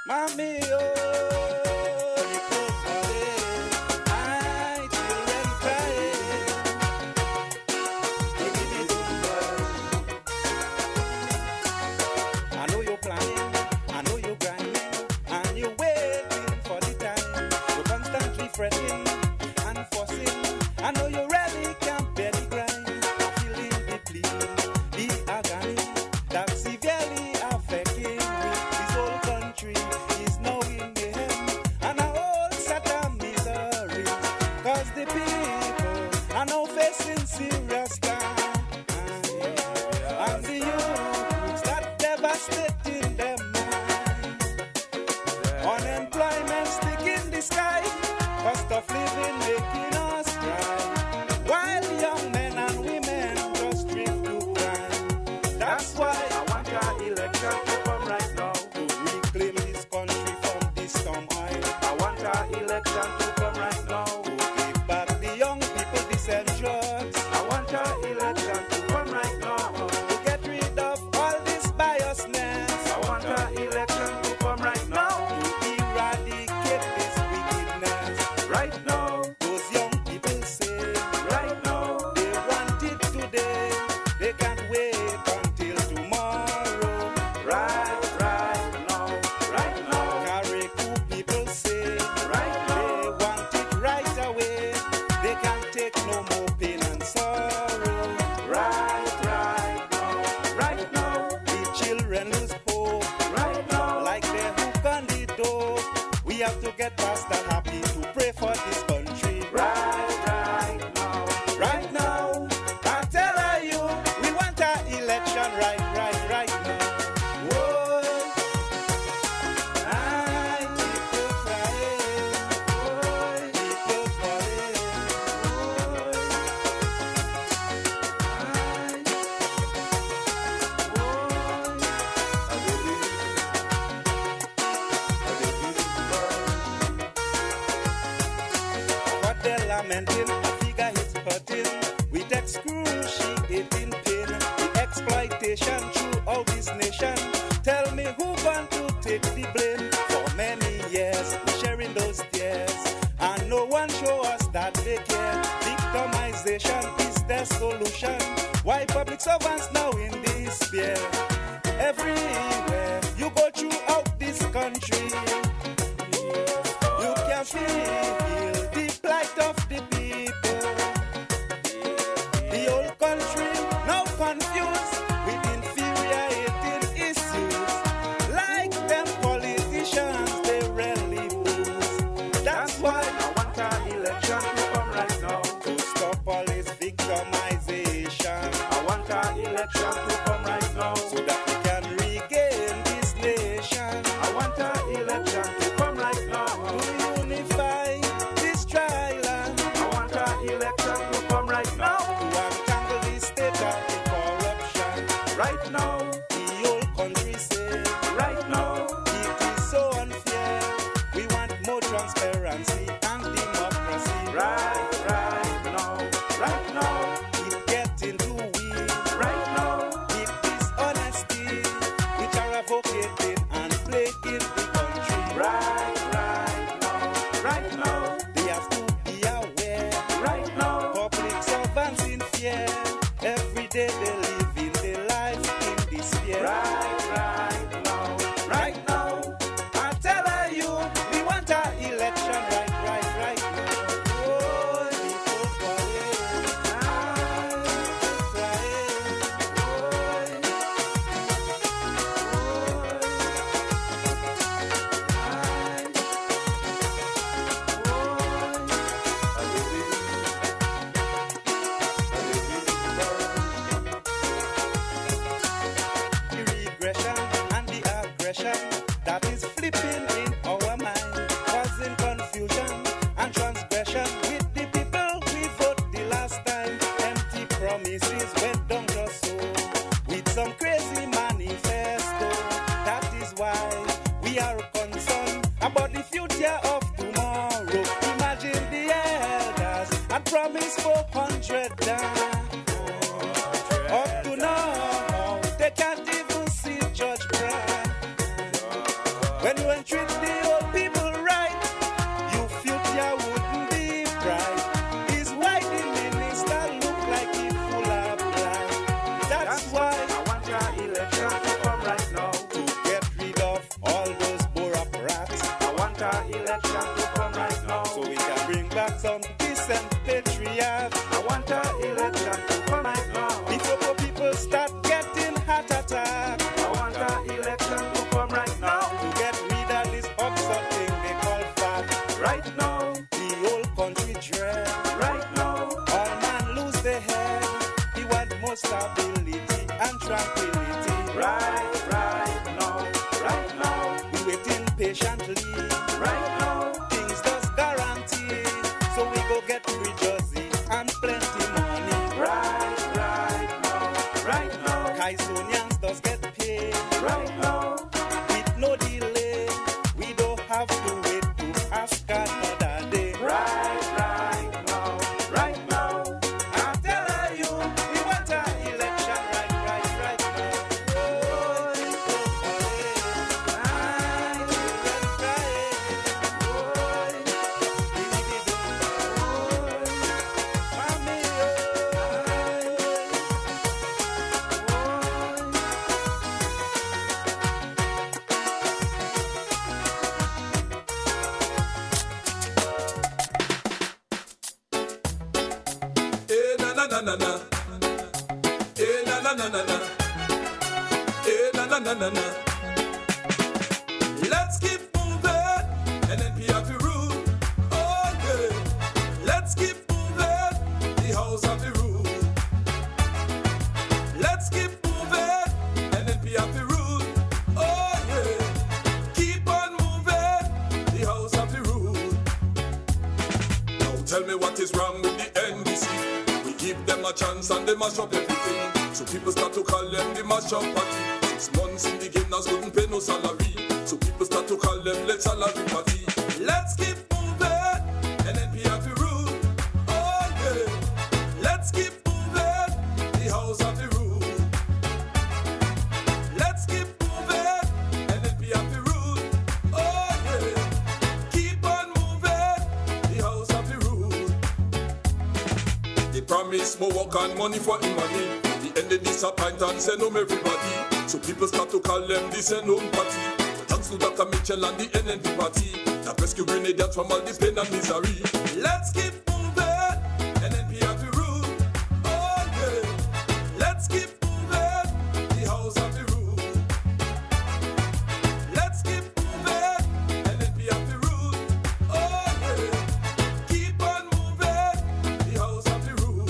Mami, oh, little body, I children crying. I know you're planning, I know you're grinding, and you're waiting for the time. You're constantly fretting and fussing. I know you really can't bear the grind. Feeling the plea, the agony that severely affecting this whole country is now in mayhem and a whole set of misery. Cause the people are now facing serious time. And the youths that devastating them mind. Unemployment stick in the sky, cost of living making us cry, while young men and women just drift to crime. That's why I want our election to come right now to reclaim this country from this turmoil. I want our election to come right now to give back the young people decent drugs. I want our election to come right now to get rid of all this biasness. I want our election to come right now to eradicate this wickedness. Right now, those young people say, right now, they want it today. They can't wait until tomorrow. Right now, Carriacou people say, right now, they want it right away. They can't take no more pain and sorrow. Right now, the children lose hope. Right now, like they hook on the door. We have to get past that happy to pray for this country. Right now, I tell her you, we want our election right now. Whoa, I people crying, people calling, but they're lamenting, a figure is hurting, with excruciating pain, the exploitation throughout this nation. Tell me who going to take the blame? For many years, we sharing those tears, and no one show us that they care. Victimization is the solution. Why public servants now in despair? Everywhere you go throughout this country, you can feel the plight of the people. The whole country now confused with infuriating issues. Like them politicians, they rarely lose. That's why I want our election to come right now to stop all this victimization. I want our election to come right now so that we can regain this nation. I want our election to come right now to unify this trial. I want our election to come right now to untangle the state of the corruption. Right now, the whole country says, right now, it is so unfair. We want more transparency and democracy. Right now, it's getting too weak. Right now, with dishonesty, which are advocated and plaguing the country. Right now, they have to be aware. Right now, public servants in fear. Every day they live in their life in despair. Right now, I tell her you, we want our election right now. Oh, people calling, people crying. treat the old people right, your future wouldn't be bright. Is why the minister look like he full of blind. That's why I want our election to come right now to get rid of all those bureaucrats. I want our election to come right now so we can bring back some decent patriots. I want our election to come right now before poor people start getting heart attack. I want our election to come right now to get rid of this absurd thing they call fat. Right now, the whole country dread. Right now, all man lose their head. He want more stability and tranquility. Right now, we waiting patiently. Right now, things just guarantee. So we go get free jersey and plenty money. Right now, Kaisonians does get paid. Right now, with no delay, we don't have to wait to ask another day. Right now, I'm telling you, we want our election right now. Eh na na na na na. Eh na na na na na. Eh na na na na na. Let's keep moving and then we have to rule. Oh yeah. Let's keep moving. The house of the rule. Let's keep moving and then we have to rule. Oh yeah. Keep on moving. The house of the rule. Now tell me what is wrong with the NDC. We give them a chance and they mash up everything. So people start to call them the mash up party. 6 months in the game, now wouldn't pay no salary. So people start to call them let's salary party. Let's keep moving and then we have to rule. Oh yeah. Let's keep moving. The house of the rule. Let's keep moving and then we have to rule. Oh yeah. Keep on moving. The house of the rule. They promise more work and money for him money. The end they disappoint and send home everybody. So people start to call them the send home party. But thanks to Dr. Mitchell and the NNP party that rescue Grenadians from all this pain and misery. Let's keep moving and then we have to rule. Oh yeah. Let's keep moving. The house of the rule. Let's keep moving and then we have to rule. Oh yeah. Keep on moving. The house of the rule.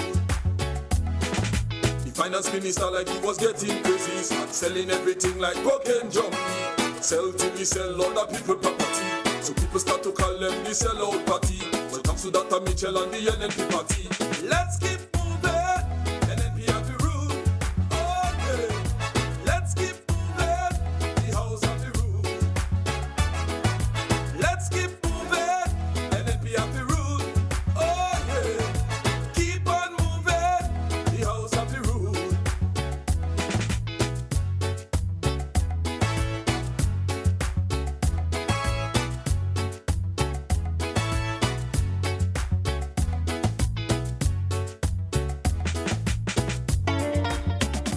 The finance minister like he was getting crazy, start selling everything like cocaine junkie. Sell till he sell other people property. So people start to call them the sellout party. Welcome to Dr. Mitchell and the NNP party. Let's keep moving and then we have to rule. Oh yeah. Let's keep moving. The house of the rule. Let's keep moving and then we have to rule. Oh yeah. Keep on moving. The house of the rule.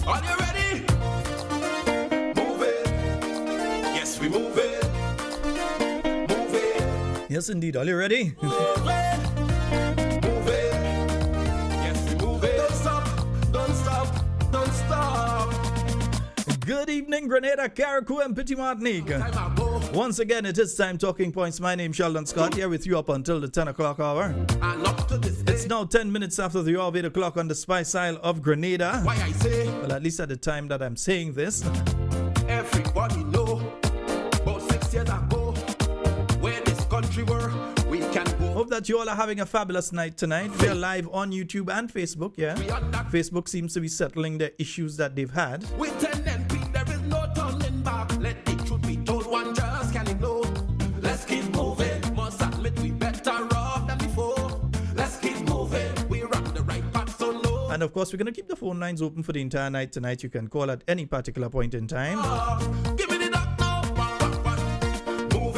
Are you ready? Move it. Yes, we move it. Move it. Yes, indeed. Are you ready? Move it. Move it. Yes, we move it. Don't stop. Don't stop. Don't stop. Good evening, Grenada, Carriacou, and Petit Martinique. Once again, it is time Talking Points. My name is Sheldon Scott, here with you up until the 10 o'clock hour. And up to this day, It's now 10 minutes after the hour of 8 o'clock on the Spice Isle of Grenada. why I say Well, at least at the time that I'm saying this. everybody know about 6 years ago where this country were, we can go. Hope that you all are having a fabulous night tonight. We are live on YouTube and Facebook, yeah. Beyond that, Facebook seems to be settling the issues that they've had. with 10 NP, there is no turning back. Let the truth be told, one just can't ignore. Let's keep moving. Must admit we better off than before. Let's keep moving. We're on the right path, so no. And of course, we're going to keep the phone lines open for the entire night tonight. You can call at any particular point in time. Give me the duck now. Move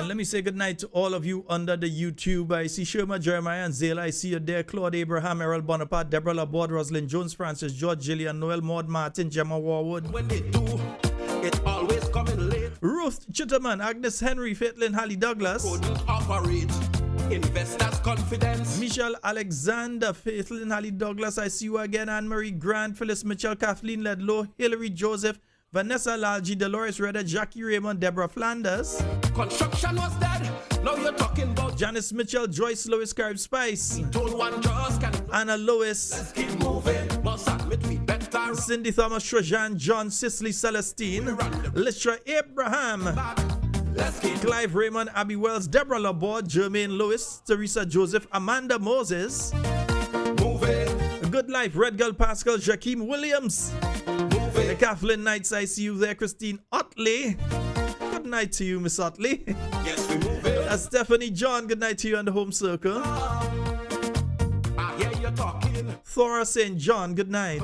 let me say good night to all of you under the YouTube. I see Sherma, Jeremiah, and Zayla. I see you there. Claude, Abraham, Errol Bonaparte, Deborah Laborde, Rosalind Jones, Francis, George, Gillian, Noel, Maud, Martin, Gemma Warwood. When they do, it always coming late. Ruth Chitterman, Agnes Henry, Faitlin, Hallie Douglas. Couldn't operate. Investors' confidence. Michelle Alexander, Faitlin, Hallie Douglas. I see you again. Anne-Marie Grant, Phyllis Mitchell, Kathleen Ledlow, Hillary Joseph, Vanessa Lalji, Dolores Redder, Jackie Raymond, Deborah Flanders. Construction was dead. Now you're talking about Janice Mitchell, Joyce Lewis, Carib Spice. told one just can. Anna Lewis. Let's keep moving. Must admit we better. Cindy Thomas, Trojan John, Cicely Celestine, Listra Abraham, Let's keep Clive Raymond, Abby Wells, Deborah Laborde, Jermaine Lewis, Teresa Joseph, Amanda Moses, moving. Good Life, Red Girl Pascal, Jakeem Williams, Moving. Kathleen Knights, I see you there, Christine Otley. Good night to you, Miss Otley. Yes, we moving. Stephanie John, good night to you on the home circle. I hear you talking. Thora St. John, good night.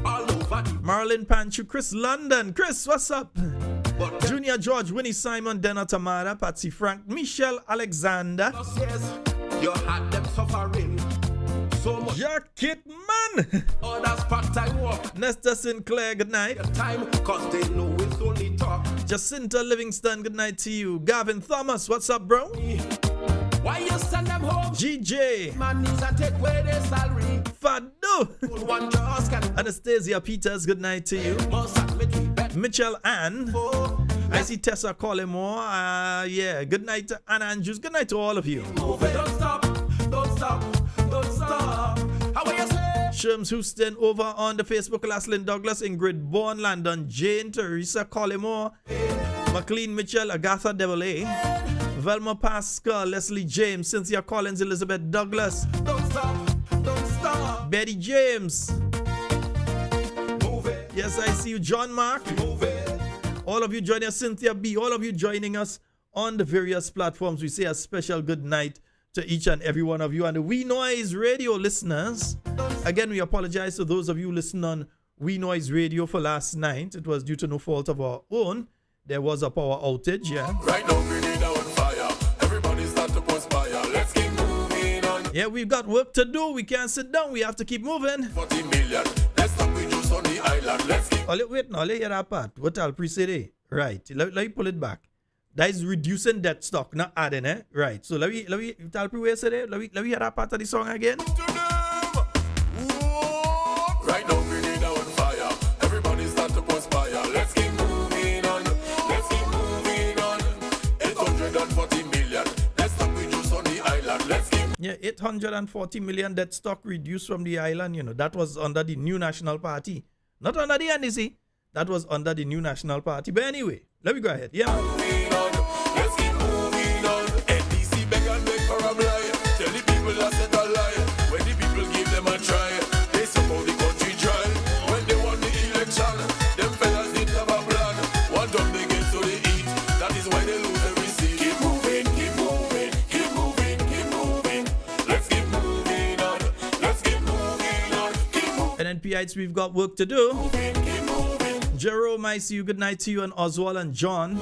All over the Marilyn Panchu, Chris London. Chris, what's up? but Junior George, Winnie Simon, Dena Tamara, Patsy Frank, Michelle Alexander, yes, you had them suffering. So much Jack Kitman, others part-time work. Nesta Sinclair, good night. Time, cause they know it's only talk. Jacinta Livingston, good night to you. Gavin Thomas, what's up, bro? Why you send them home? GJ, Man needs to take away their salary. Fadu, Told one just can. Anastasia Peters, good night to you. Must admit we better. Mitchell Ann, I see Tessa Collymore. Yeah, good night to Anna Andrews. Good night to all of you. Move it. Don't stop. Don't stop. Don't stop. How will you say? Sherms Houston over on the Facebook. Laslin Douglas, Ingrid Bourne, Landon Jane, Teresa Collymore, McLean Mitchell, Agatha Devolay, Velma Pascal, Leslie James, Cynthia Collins, Elizabeth Douglas, Don't stop. Don't stop. Betty James. Move it. Yes, I see you, John Mark. Move it. All of you joining us, Cynthia B. All of you joining us on the various platforms. We say a special good night to each and every one of you. And the We Noise Radio listeners, again, we apologize to those of you listening on We Noise Radio for last night. It was due to no fault of our own. There was a power outage, yeah. Right now, Grenada on fire. Everybody start to conspire. Let's keep moving on. Yeah, we've got work to do. We can't sit down. We have to keep moving. 40 million. Let's stop with juice on the island. Let's keep. Wait, now, let hear that part. What I'll pre-say there. Right. Let me pull it back. That is reducing debt stock, not adding, eh? Right. So let me tell pre where say there. Let me hear that part of the song again. To them. Whoa. Right now, Grenada on fire. Everybody start to conspire. Let's keep moving on. Let's keep moving on. 840 million. Let's stop with juice on the island. Let's keep. Yeah, 840 million debt stock reduced from the island, you know. That was under the New National Party. Not under the NDC. That was under the New National Party. But anyway, let me go ahead. Yeah. Moving on. Let's keep moving on. NDC beg and beg for a blind. Tell the people that's a lie. When the people give them a try, they support the country dry. When they won the election, them fellas didn't have a plan. One time they get to the eat. That is why they lose every seat. Keep moving, keep moving, keep moving, keep moving. Let's keep moving on. Let's keep moving on. Keep moving, And NPItes, we've got work to do. keep moving. Jerome, I see you. Good night to you, and Oswald and John.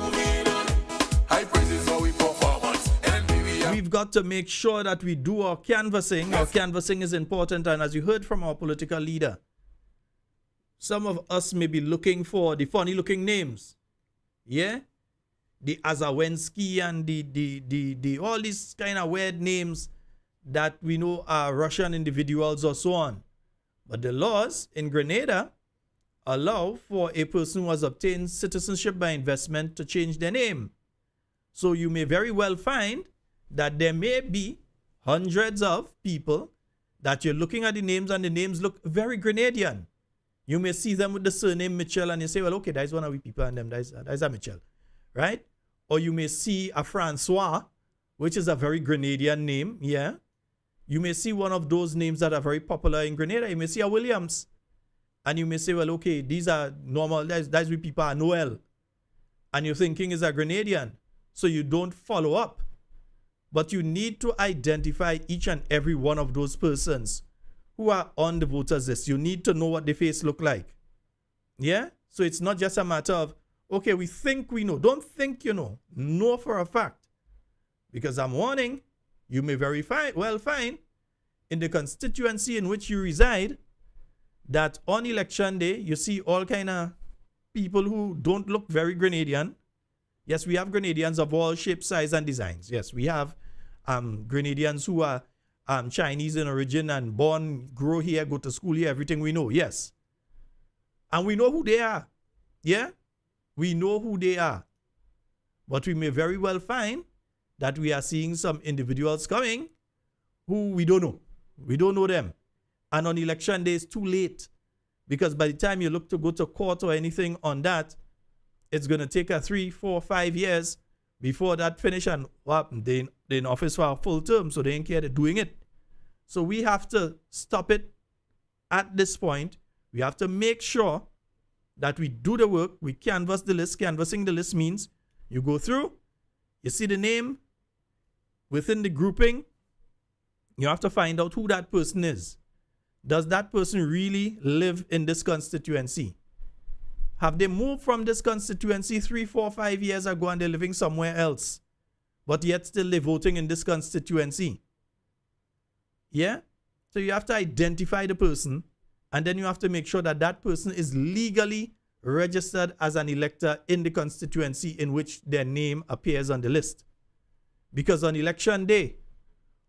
High praises for we performance. And We've got to make sure that we do our canvassing. Our canvassing is important, and as you heard from our political leader, some of us may be looking for the funny-looking names. Yeah? The Azawensky and the all these kind of weird names that we know are Russian individuals or so on. But the laws in Grenada allow for a person who has obtained citizenship by investment to change their name. So you may very well find that there may be hundreds of people that you're looking at the names and the names look very Grenadian. You may see them with the surname Mitchell and you say, well, okay, that's one of the people and them, that's a Mitchell, right? Or you may see a Francois, which is a very Grenadian name, yeah? You may see one of those names that are very popular in Grenada. You may see a Williams. And you may say, well, okay, these are normal, that's what people are Noel. And you're thinking is a Grenadian. So you don't follow up. But you need to identify each and every one of those persons who are on the voters list. You need to know what their face look like. Yeah? So it's not just a matter of, Okay, we think we know. Don't think you know. Know for a fact. Because I'm warning, you may very well find in the constituency in which you reside that on election day, you see all kind of people who don't look very Grenadian. Yes, we have Grenadians of all shapes, size, and designs. Yes, we have Grenadians who are Chinese in origin and born, grow here, go to school here, everything we know. Yes. And we know who they are. Yeah? We know who they are. But we may very well find that we are seeing some individuals coming who we don't know. We don't know them. And on election day, it's too late. Because by the time you look to go to court or anything on that, it's going to take 3, 4, 5 years before that finish, and they're in office for a full term, so they ain't care they're doing it. So we have to stop it at this point. We have to make sure that we do the work. We canvass the list. Canvassing the list means you go through, you see the name within the grouping. You have to find out who that person is. Does that person really live in this constituency? Have they moved from this constituency 3, 4, 5 years ago and they're living somewhere else, but yet still they're voting in this constituency? Yeah? So you have to identify the person, and then you have to make sure that that person is legally registered as an elector in the constituency in which their name appears on the list. Because on election day,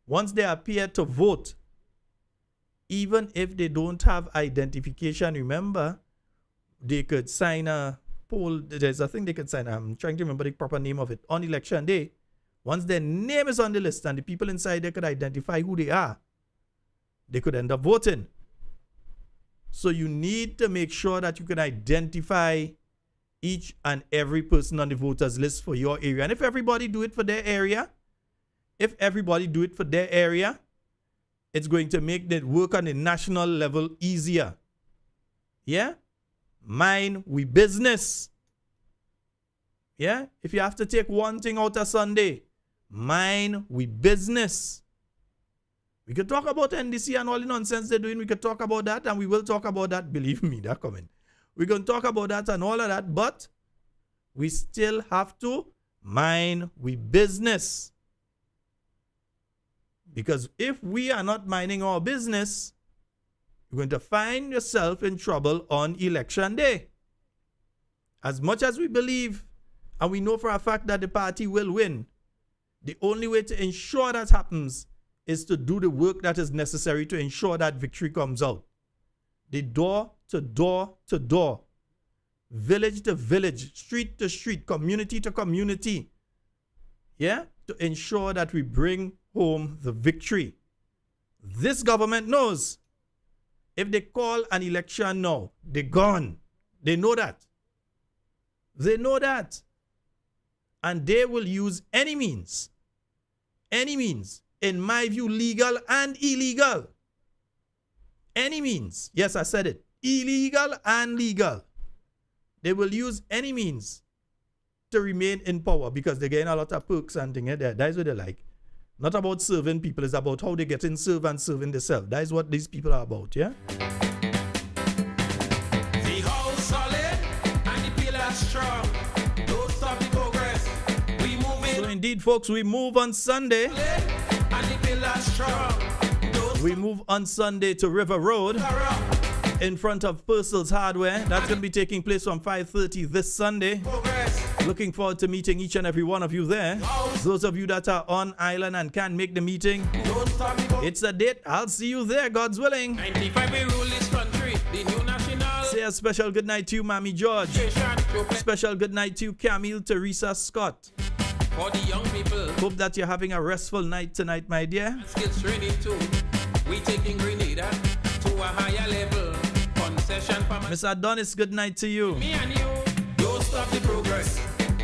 once they appear to vote, even if they don't have identification, remember, they could sign a poll. There's a thing they could sign. I'm trying to remember the proper name of it. On election day, once their name is on the list and the people inside there could identify who they are, they could end up voting. So you need to make sure that you can identify each and every person on the voters list for your area. And if everybody do it for their area, it's going to make the work on the national level easier. Yeah? Mind we business. Yeah? If you have to take one thing out of Sunday, mind we business. We could talk about NDC and all the nonsense they're doing. We could talk about that, and we will talk about that. Believe me, they're coming. We're going to talk about that and all of that, but we still have to mind we business. Because if we are not minding our business, you're going to find yourself in trouble on election day. As much as we believe, and we know for a fact that the party will win, the only way to ensure that happens is to do the work that is necessary to ensure that victory comes out. The door to door to door, village to village, street to street, community to community. Yeah? To ensure that we bring home the victory. This government knows if they call an election now, they're gone. They know that. They know that. And they will use any means, in my view, legal and illegal. Any means. Yes, I said it. Illegal and legal. They will use any means to remain in power because they're getting a lot of perks and things. That is what they like. Not about serving people. It's about how they get in serve and serving themselves. That is what these people are about, yeah? The house solid and the pillars strong. Don't stop the progress. We move in. So indeed, folks, we move on Sunday. And the pillars strong. We move on Sunday to River Road in front of Purcell's Hardware. That's going to be taking place from 5:30 this Sunday. Progress. Looking forward to meeting each and every one of you there. Those of you that are on island and can't make the meeting, Don't stop the progress. it's a date. I'll see you there, God's willing. 95 we rule this country. The new national. Say a special good night to you, Mammy George. Special good night to you, Camille Teresa Scott. For the young people. Hope that you're having a restful night tonight, my dear. Skills training too. We taking Grenada to a higher level. Concession for Miss Adonis, good night to you. me and you. Don't stop the progress.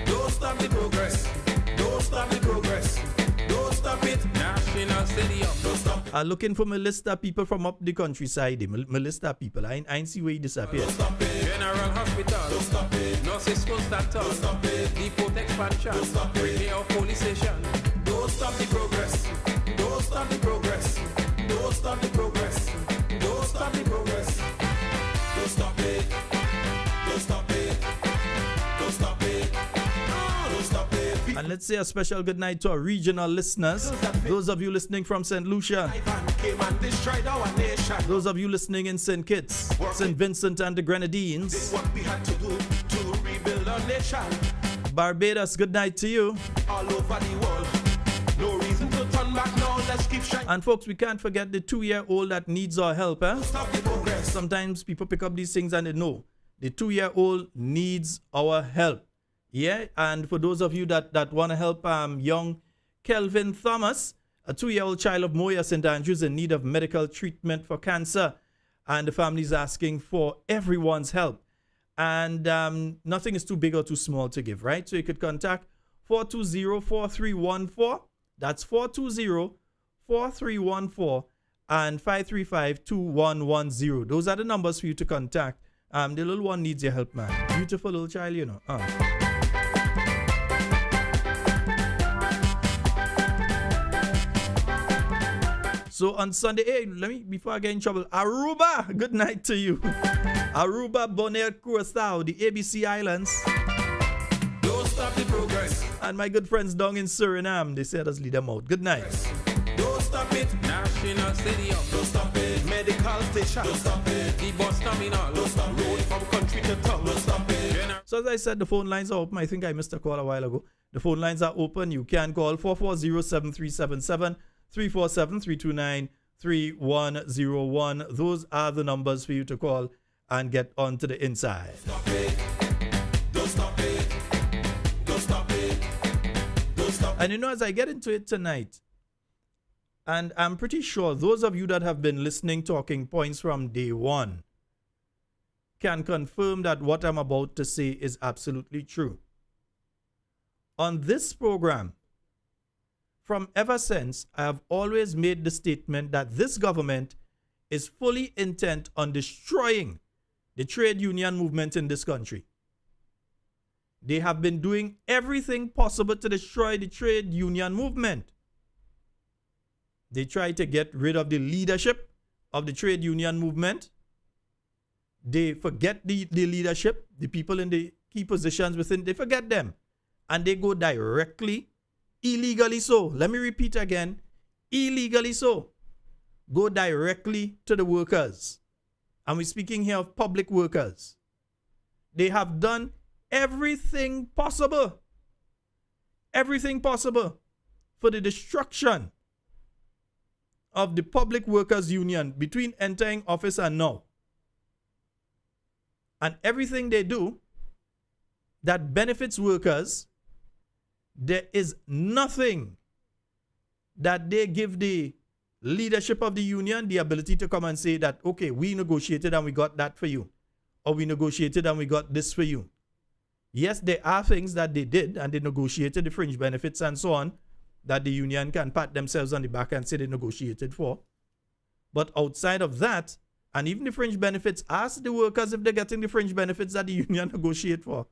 Don't stop the progress. Don't stop the progress. Don't stop it. National Stadium. Don't stop it. Looking for Melissa people from up the countryside. Melissa people. I ain't see where you disappeared. Don't stop it. General Hospital. Don't stop it. Nurses School Start. Don't stop it. Depot expansion. Don't stop it. Repair of police station. Don't stop the progress. Don't stop the progress. Don't stop the progress. Don't stop the progress. Don't stop it. Don't stop it. Don't stop And let's say a special good night to our regional listeners. Those of you listening from St. Lucia. Those of you listening in St. Kitts, St. Vincent and the Grenadines. Barbados, good night to you. All over the world. No reason to turn back now. Let's keep shining. And folks, we can't forget the 2-year-old that needs our help. Stop the progress. Sometimes people pick up these things and they know. The 2-year-old needs our help. Yeah, and for those of you that want to help young Kelvin Thomas, a 2-year-old child of Moya St. Andrews in need of medical treatment for cancer. And the family is asking for everyone's help. And nothing is too big or too small to give, right? So you could contact 420-4314. That's 420-4314 and 535-2110. Those are the numbers for you to contact. The little one needs your help, man. Beautiful little child, you know. So on Sunday, hey, before I get in trouble, Aruba, good night to you. Aruba, Bonaire, Curacao, the ABC Islands. Don't stop the progress. And my good friends down in Suriname, they said us lead them out. Good night. Don't stop it. National Stadium. Don't stop it. Medical station. Don't stop it. The bus terminal. Don't stop it. Road from country to town. Don't stop it. So as I said, the phone lines are open. I think I missed a call a while ago. The phone lines are open. You can call 440-7377, 347-329-3101. Those are the numbers for you to call and get on to the inside. Stop it. Don't stop it. Don't stop it. Don't stop it. And you know, as I get into it tonight, and I'm pretty sure those of you that have been listening Talking Points from day one can confirm that what I'm about to say is absolutely true. On this program, from ever since, I have always made the statement that this government is fully intent on destroying the trade union movement in this country. They have been doing everything possible to destroy the trade union movement. They try to get rid of the leadership of the trade union movement. They forget the leadership, the people in the key positions within, they forget them. And they go directly, illegally so. Let me repeat again, illegally so. Go directly to the workers. And we're speaking here of public workers. They have done everything possible for the destruction of the Public Workers Union between entering office and now. And everything they do that benefits workers, there is nothing that they give the leadership of the union the ability to come and say that, okay, we negotiated and we got that for you. Or we negotiated and we got this for you. Yes, there are things that they did and they negotiated the fringe benefits and so on that the union can pat themselves on the back and say they negotiated for. But outside of that, and even the fringe benefits, ask the workers if they're getting the fringe benefits that the union negotiate for.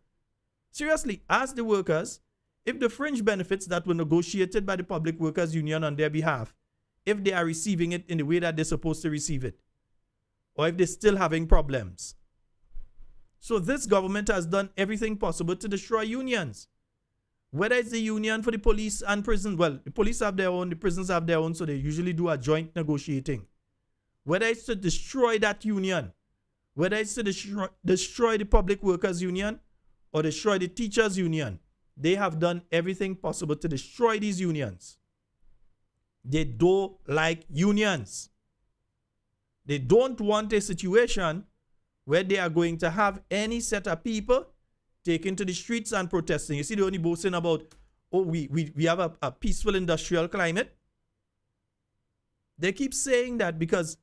Seriously, ask the workers if the fringe benefits that were negotiated by the Public Workers Union on their behalf, if they are receiving it in the way that they're supposed to receive it, or if they're still having problems. So this government has done everything possible to destroy unions. Whether it's the union for the police and prison, well, the police have their own, the prisons have their own, so they usually do a joint negotiating. Whether it's to destroy that union, whether it's to destroy the Public Workers Union or destroy the Teachers Union, they have done everything possible to destroy these unions. They don't like unions. They don't want a situation where they are going to have any set of people taken to the streets and protesting. You see, they're only boasting about, oh, we have a peaceful industrial climate. They keep saying that because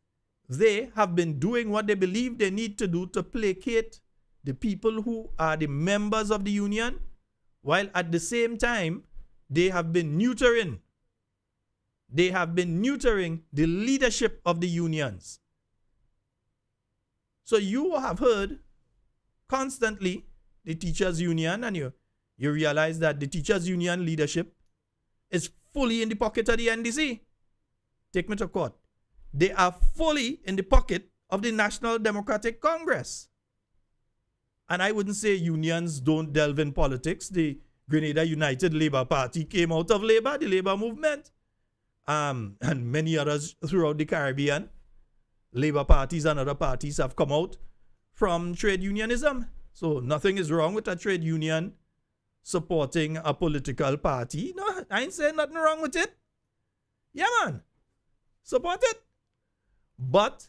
they have been doing what they believe they need to do to placate the people who are the members of the union, while at the same time, they have been neutering. They have been neutering the leadership of the unions. So you have heard constantly the teachers union, and you realize that the teachers union leadership is fully in the pocket of the NDC. Take me to court. They are fully in the pocket of the National Democratic Congress. And I wouldn't say unions don't delve in politics. The Grenada United Labour Party came out of Labour, the Labour movement, and many others throughout the Caribbean. Labour parties and other parties have come out from trade unionism. So nothing is wrong with a trade union supporting a political party. No, I ain't saying nothing wrong with it. Yeah, man. Support it. But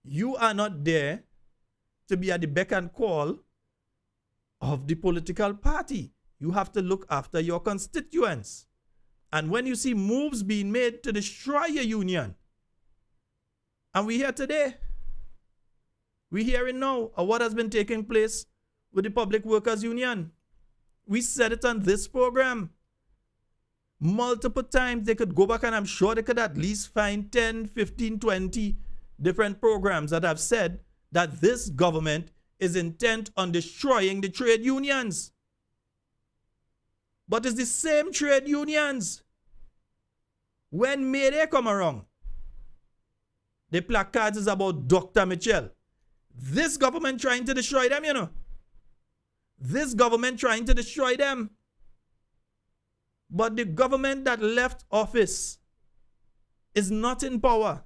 you are not there to be at the beck and call of the political party. You have to look after your constituents. And when you see moves being made to destroy your union, and we hear today, we hearing now of what has been taking place with the Public Workers Union. We said it on this program multiple times. They could go back and I'm sure they could at least find 10, 15, 20 different programs that have said that this government is intent on destroying the trade unions. But it's the same trade unions. When May Day come around, the placards is about Dr. Mitchell. This government trying to destroy them, you know. This government trying to destroy them. But the government that left office is not in power,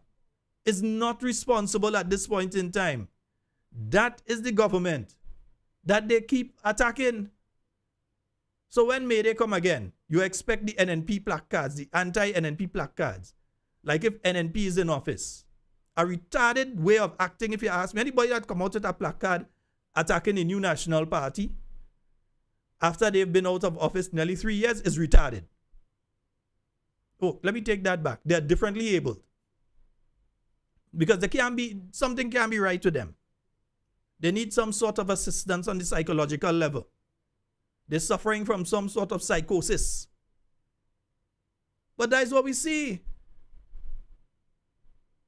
is not responsible at this point in time. That is the government that they keep attacking. So when May Day come again, you expect the NNP placards, the anti-NNP placards, like if NNP is in office. A retarded way of acting, if you ask me. Anybody that come out with a placard attacking the new National Party after they've been out of office nearly 3 years is retarded. Oh, let me take that back. They're differently abled. Because something can't be right with them. They need some sort of assistance on the psychological level. They're suffering from some sort of psychosis. But that is what we see.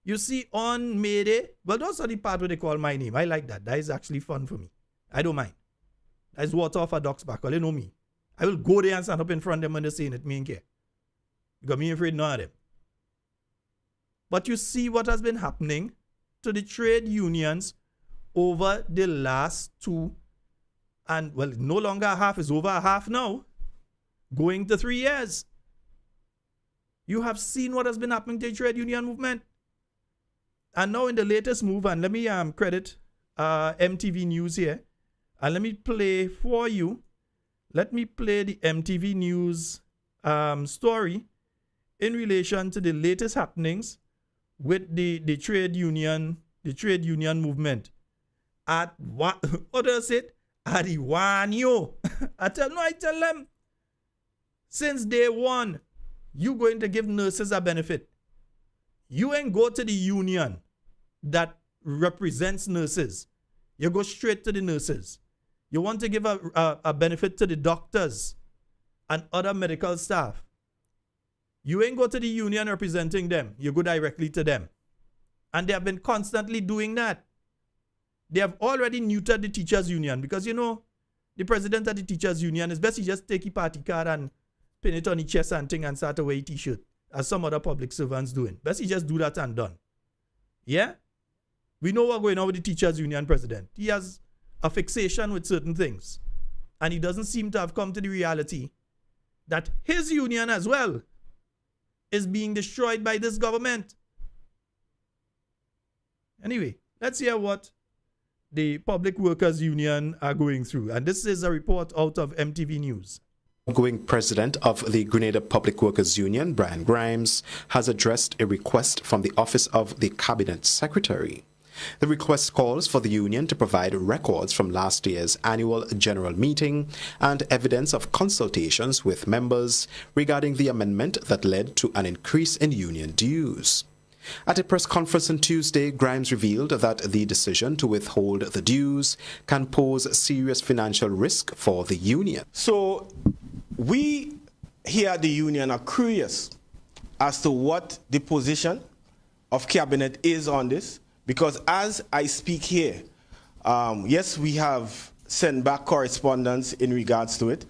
You see on May Day, well, those are the part where they call my name. I like that. That is actually fun for me. I don't mind. That is water off a duck's back. Well, they know me. I will go there and stand up in front of them when they're saying it. Me ain't care. Because me ain't afraid none of them. But you see what has been happening to the trade unions over the last 2, and well, no longer a half, it's over a half now, going to 3 years. You have seen what has been happening to the trade union movement. And now in the latest move, and let me credit MTV News here, and let me play for you. Let me play the MTV News story in relation to the latest happenings with the trade union movement. At what does it? At the one you. I tell them, since day one, you going to give nurses a benefit. You ain't go to the union that represents nurses. You go straight to the nurses. You want to give a benefit to the doctors and other medical staff. You ain't go to the union representing them. You go directly to them. And they have been constantly doing that. They have already neutered the teachers union because, you know, the president of the teachers union is best he just take his party card and pin it on his chest and thing and start to wear a t-shirt, as some other public servants doing. Best he just do that and done. Yeah? We know what's going on with the teachers union president. He has a fixation with certain things. And he doesn't seem to have come to the reality that his union as well is being destroyed by this government. Anyway, let's hear what the Public Workers Union are going through. And this is a report out of MTV News. Outgoing president of the Grenada Public Workers Union, Brian Grimes, has addressed a request from the Office of the Cabinet Secretary. The request calls for the union to provide records from last year's annual general meeting and evidence of consultations with members regarding the amendment that led to an increase in union dues. At a press conference on Tuesday, Grimes revealed that the decision to withhold the dues can pose serious financial risk for the union. So we here at the union are curious as to what the position of cabinet is on this, because as I speak here, yes, we have sent back correspondence in regards to it.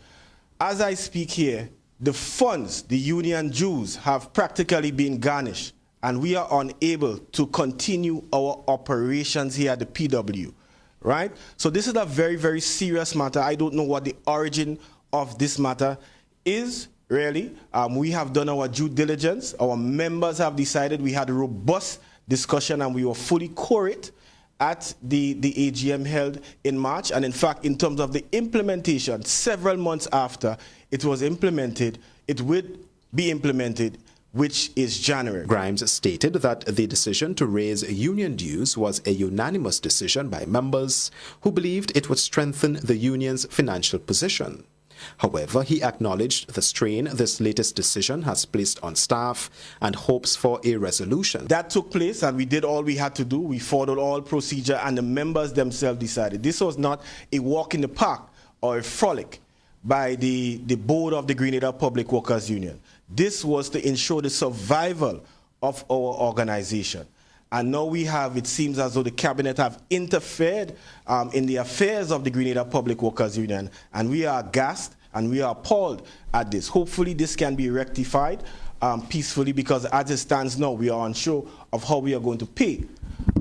As I speak here, the funds, the union dues, have practically been garnished, and we are unable to continue our operations here at the PW, right? So this is a very, very serious matter. I don't know what the origin of this matter is really, we have done our due diligence. Our members have decided. We had a robust discussion and we were fully quorate at the AGM held in March. And in fact, in terms of the implementation, several months after it was implemented, it would be implemented, which is January. Grimes stated that the decision to raise union dues was a unanimous decision by members who believed it would strengthen the union's financial position. However, he acknowledged the strain this latest decision has placed on staff and hopes for a resolution. That took place and we did all we had to do. We followed all procedure and the members themselves decided. This was not a walk in the park or a frolic by the board of the Grenada Public Workers Union. This was to ensure the survival of our organization. And now we have, it seems as though the cabinet have interfered in the affairs of the Grenada Public Workers Union, and we are aghast and we are appalled at this. Hopefully this can be rectified peacefully, because as it stands now, we are unsure of how we are going to pay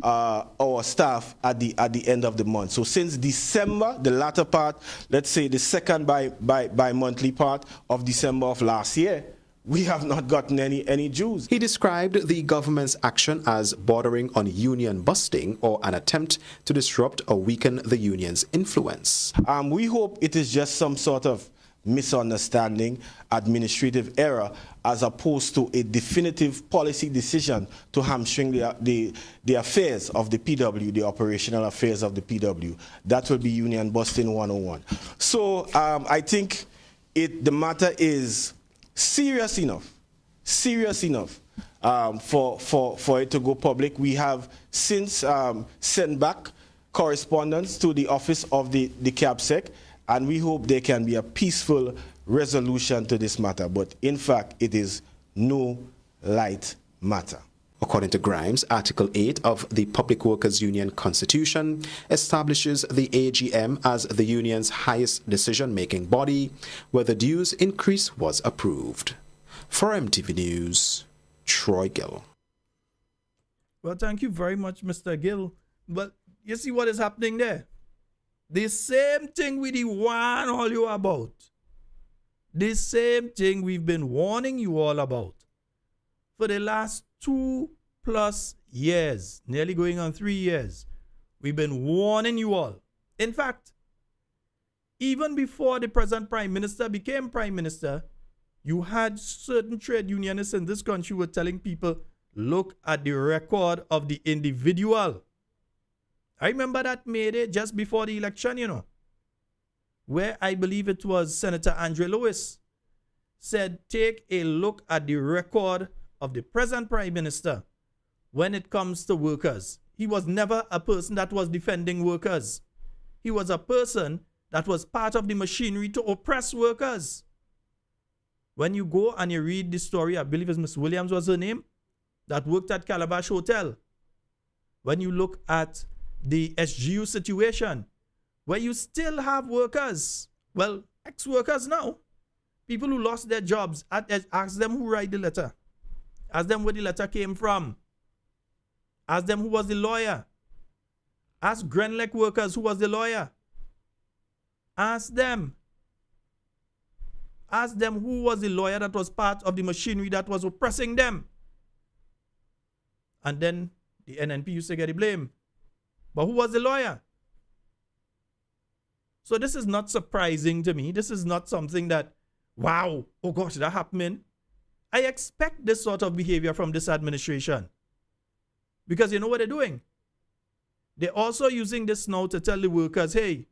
our staff at the end of the month. So since December, the latter part, let's say the second bi-monthly part of December of last year, we have not gotten any dues. He described the government's action as bordering on union busting or an attempt to disrupt or weaken the union's influence. We hope it is just some sort of misunderstanding, administrative error, as opposed to a definitive policy decision to hamstring the affairs of the PW, the operational affairs of the PW. That will be union busting 101. So I think the matter is serious enough for it to go public. We have since sent back correspondence to the office of the CAPSEC, and we hope there can be a peaceful resolution to this matter. But in fact, it is no light matter. According to Grimes, Article 8 of the Public Workers Union Constitution establishes the AGM as the union's highest decision-making body, where the dues increase was approved. For MTV News, Troy Gill. Well, thank you very much, Mr. Gill. But you see what is happening there? The same thing we warn all you about. The same thing we've been warning you all about for the last 2+ years, nearly going on 3 years. We've been warning you all. In fact, even before the present Prime Minister became Prime Minister, you had certain trade unionists in this country were telling people, look at the record of the individual. I remember that May Day just before the election, where I believe it was Senator Andre Lewis said, take a look at the record of the present Prime Minister when it comes to workers. He was never a person that was defending workers. He was a person that was part of the machinery to oppress workers. When you go and you read the story, I believe it's Miss Williams was her name, that worked at Calabash Hotel. When you look at the SGU situation, where you still have workers, well, ex-workers now, people who lost their jobs, ask them who write the letter. Ask them where the letter came from. Ask them who was the lawyer. Ask Grenlec workers who was the lawyer. Ask them. Ask them who was the lawyer that was part of the machinery that was oppressing them. And then the NNP used to get the blame. But who was the lawyer? So this is not surprising to me. This is not something that, wow, oh gosh, that happening. I expect this sort of behavior from this administration. Because you know what they're doing? They're also using this now to tell the workers, hey,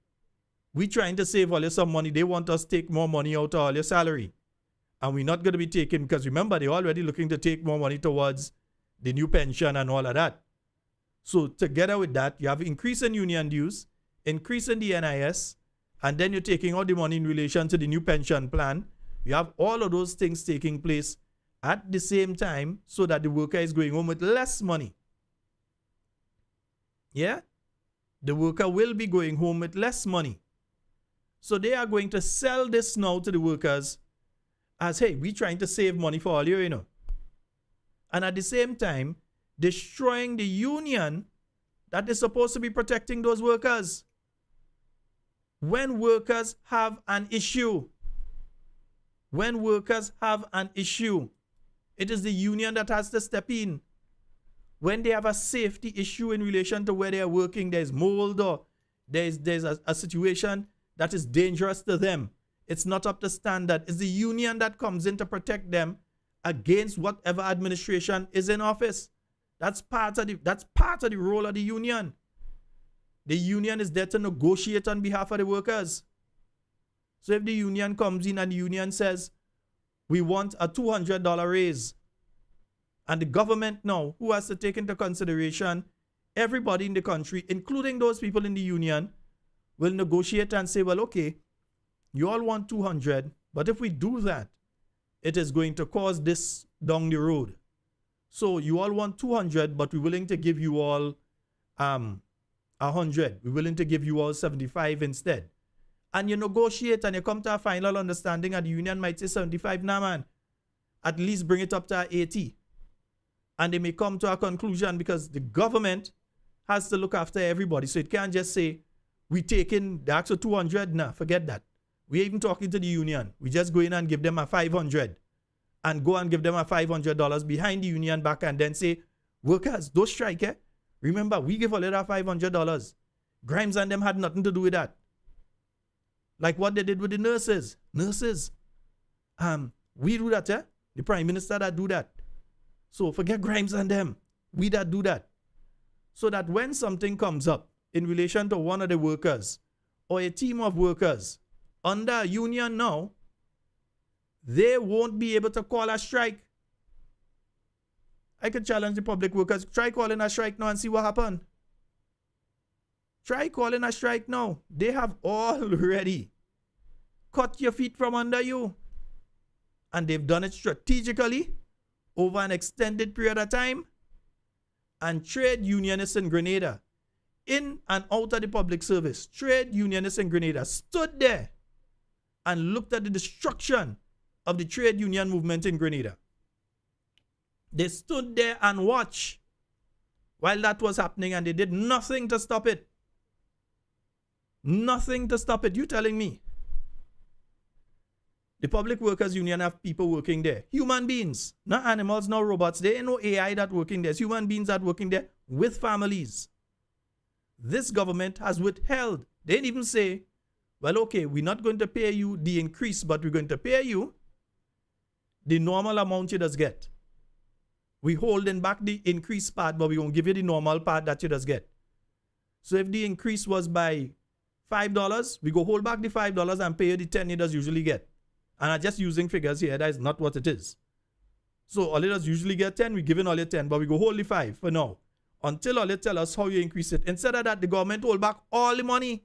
we're trying to save all you some money. They want us to take more money out of all your salary. And we're not going to be taking, because remember, they're already looking to take more money towards the new pension and all of that. So together with that, you have increase in union dues, increase in the NIS, and then you're taking all the money in relation to the new pension plan. You have all of those things taking place at the same time so that the worker is going home with less money. Yeah? The worker will be going home with less money. So they are going to sell this now to the workers as, hey, we're trying to save money for all you, And at the same time, destroying the union that is supposed to be protecting those workers. When workers have an issue, When workers have an issue, it is the union that has to step in. When they have a safety issue in relation to where they are working, there's mold or there's a situation that is dangerous to them. It's not up to standard. It's the union that comes in to protect them against whatever administration is in office. That's part of the role of the union. The union is there to negotiate on behalf of the workers. So if the union comes in and the union says, we want a $200 raise, and the government now, who has to take into consideration everybody in the country, including those people in the union, will negotiate and say, well, okay, you all want 200, but if we do that, it is going to cause this down the road. So you all want 200, but we're willing to give you all 100. We're willing to give you all 75 instead. And you negotiate and you come to a final understanding, and the union might say 75, nah man, at least bring it up to 80. And they may come to a conclusion, because the government has to look after everybody. So it can't just say, we take in the actual 200, nah, forget that. We're even talking to the union. We just go in and give them a 500 and go and give them a $500 behind the union back, and then say, workers, don't strike, eh? Remember, we give a little $500. Grimes and them had nothing to do with that. Like what they did with the nurses. Nurses, we do that, eh? The prime minister that do that. So forget Grimes and them. We that do that. So that when something comes up in relation to one of the workers or a team of workers under a union now, they won't be able to call a strike. I could challenge the public workers. Try calling a strike now and see what happens. Try calling a strike now. They have already cut your feet from under you. And they've done it strategically over an extended period of time. And trade unionists in Grenada, in and out of the public service, trade unionists in Grenada stood there and looked at the destruction of the trade union movement in Grenada. They stood there and watched while that was happening, and they did nothing to stop it. Nothing to stop it. You telling me? The Public Workers Union have people working there. Human beings. Not animals, not robots. There ain't no AI that working there. It's human beings that working there with families. This government has withheld. They didn't even say, well, okay, we're not going to pay you the increase, but we're going to pay you the normal amount you just get. We're holding back the increased part, but we're going to give you the normal part that you just get. So if the increase was by $5, we go hold back the $5 and pay you the 10 you just usually get. And I'm just using figures here. That is not what it is. So all you just usually get 10, we're giving all you 10, but we go hold the 5 for now. Until all you tell us how you increase it. Instead of that, the government hold back all the money.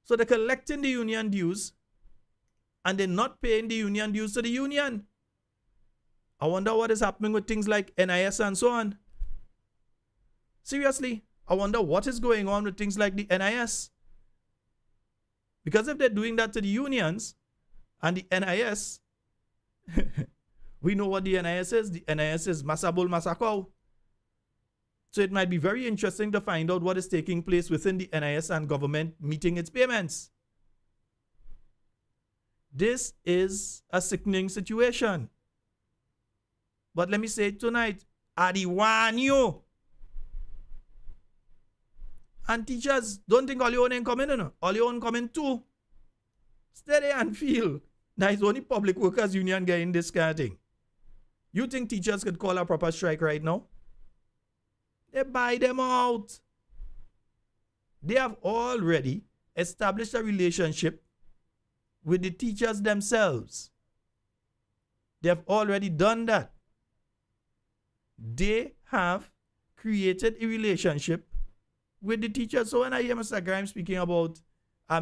So they're collecting the union dues and they're not paying the union dues to the union. I wonder what is happening with things like NIS and so on. Seriously, I wonder what is going on with things like the NIS. Because if they're doing that to the unions and the NIS, we know what the NIS is. The NIS is Masabul Masakau. So it might be very interesting to find out what is taking place within the NIS and government meeting its payments. This is a sickening situation. But let me say it tonight, I warn you. And teachers, don't think all your own ain't coming in. All your own coming too. Steady and feel. Now it's only Public Workers Union getting this kind of thing. You think teachers could call a proper strike right now? They buy them out. They have already established a relationship with the teachers themselves. They have already done that. They have created a relationship with the teachers. So when I hear Mr. Grimes speaking about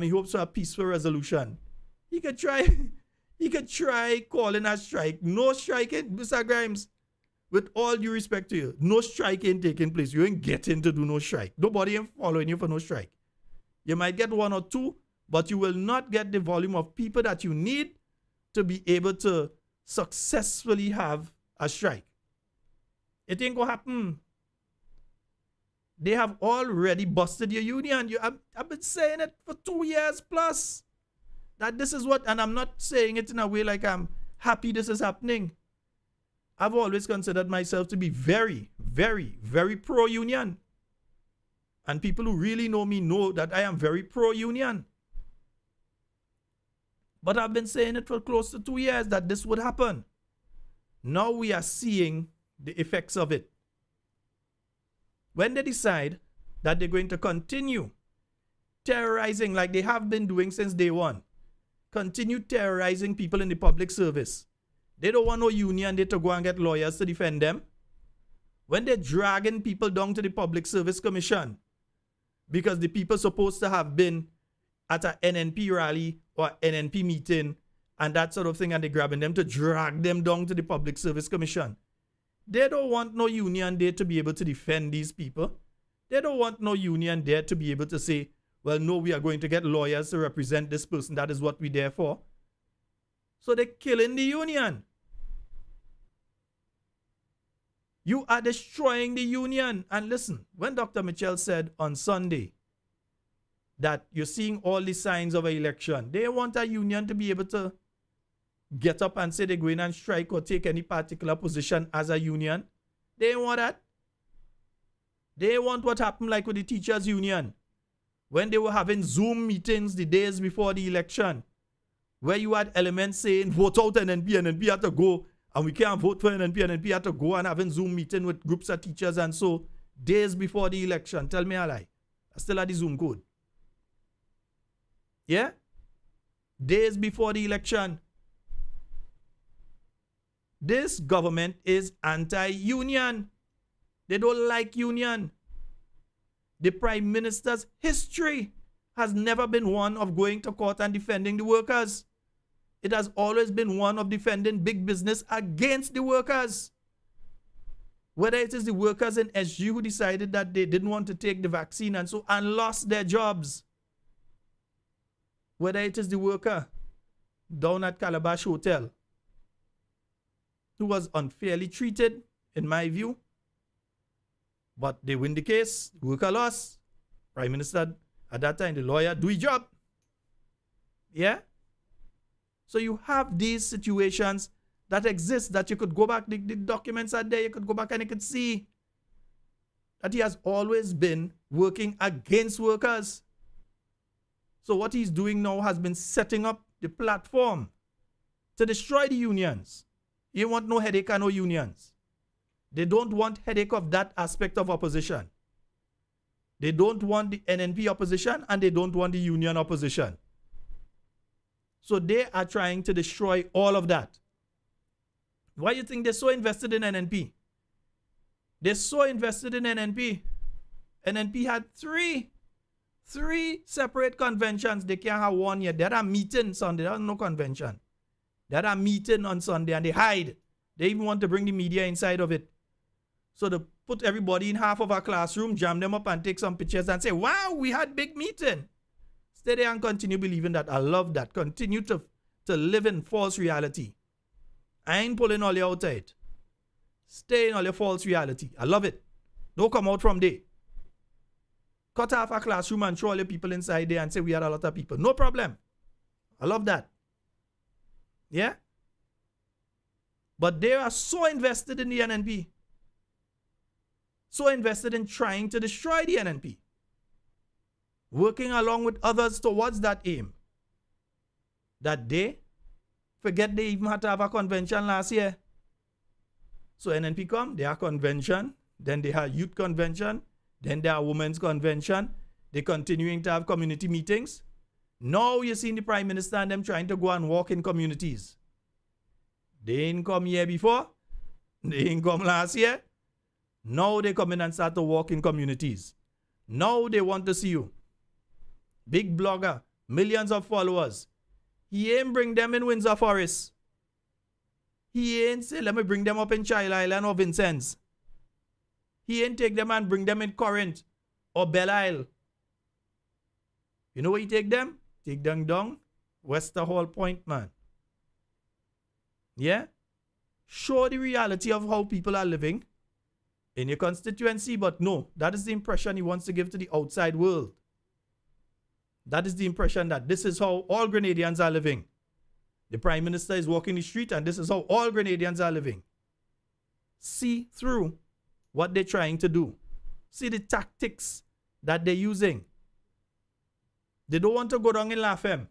he hopes for a peaceful resolution, he could try calling a strike. No striking, Mr. Grimes. With all due respect to you, no strike ain't taking place. You ain't getting to do no strike. Nobody ain't following you for no strike. You might get 1 or 2, but you will not get the volume of people that you need to be able to successfully have a strike. It ain't gonna happen. They have already busted your union. I've been saying it for 2 years plus. that this is what, and I'm not saying it in a way like I'm happy this is happening. I've always considered myself to be very, very, very pro-union. And people who really know me know that I am very pro-union. But I've been saying it for close to 2 years that this would happen. Now we are seeing the effects of it. When they decide that they're going to continue terrorizing like they have been doing since day one, continue terrorizing people in the public service, they don't want no union there to go and get lawyers to defend them. When they're dragging people down to the Public Service Commission because the people supposed to have been at a NNP rally or NNP meeting and that sort of thing, and they're grabbing them to drag them down to the Public Service Commission. They don't want no union there to be able to defend these people. They don't want no union there to be able to say, well, no, we are going to get lawyers to represent this person. That is what we're there for. So they're killing the union. You are destroying the union. And listen, when Dr. Mitchell said on Sunday that you're seeing all the signs of an election, they want a union to be able to get up and say they're going and strike or take any particular position as a union. They want that. They want what happened like with the teachers' union when they were having Zoom meetings the days before the election, where you had elements saying, vote out NNP had to go, and we can't vote for NNP had to go, and having Zoom meeting with groups of teachers and so, days before the election. Tell me a lie. I still had the Zoom code. Yeah? Days before the election. This government is anti-union. They don't like union. The Prime Minister's history has never been one of going to court and defending the workers. It has always been one of defending big business against the workers. Whether it is the workers in SG who decided that they didn't want to take the vaccine and lost their jobs. Whether it is the worker down at Calabash Hotel who was unfairly treated, in my view. But they win the case, worker lost. Prime Minister at that time, the lawyer, do his job. Yeah? So you have these situations that exist that you could go back, the documents are there, you could go back and you could see that he has always been working against workers. So what he's doing now has been setting up the platform to destroy the unions. You want no headache and no unions. They don't want headache of that aspect of opposition. They don't want the NNP opposition and they don't want the union opposition. So they are trying to destroy all of that. Why do you think they're so invested in NNP? They're so invested in NNP. NNP had three separate conventions. They can't have one yet. They had a meeting Sunday. There was no convention. They had a meeting on Sunday and they hide. They even want to bring the media inside of it. So they put everybody in half of our classroom, jam them up and take some pictures and say, wow, we had big meeting. Stay there and continue believing that. I love that. Continue to live in false reality. I ain't pulling all you out of it. Stay in all your false reality. I love it. Don't come out from there. Cut off a classroom and throw all your people inside there and say we had a lot of people. No problem. I love that. Yeah? But they are so invested in the NNP. So invested in trying to destroy the NNP. Working along with others towards that aim. That they forget they even had to have a convention last year. So NNP come, they have convention, then they have youth convention, then there are women's convention. They're continuing to have community meetings. Now you're seeing the Prime Minister and them trying to go and walk in communities. They ain't come year before. They ain't come last year. Now they come in and start to walk in communities. Now they want to see you. Big blogger, millions of followers. He ain't bring them in Windsor Forest. He ain't say, let me bring them up in Child Island or Vincennes. He ain't take them and bring them in Corinth or Belle Isle. You know where you take them? Take them down Wester Hall Point, man. Yeah? Show the reality of how people are living in your constituency, but no, that is the impression he wants to give to the outside world. That is the impression that this is how all Grenadians are living. The Prime Minister is walking the street and this is how all Grenadians are living. See through what they're trying to do. See the tactics that they're using. They don't want to go down in Lafem.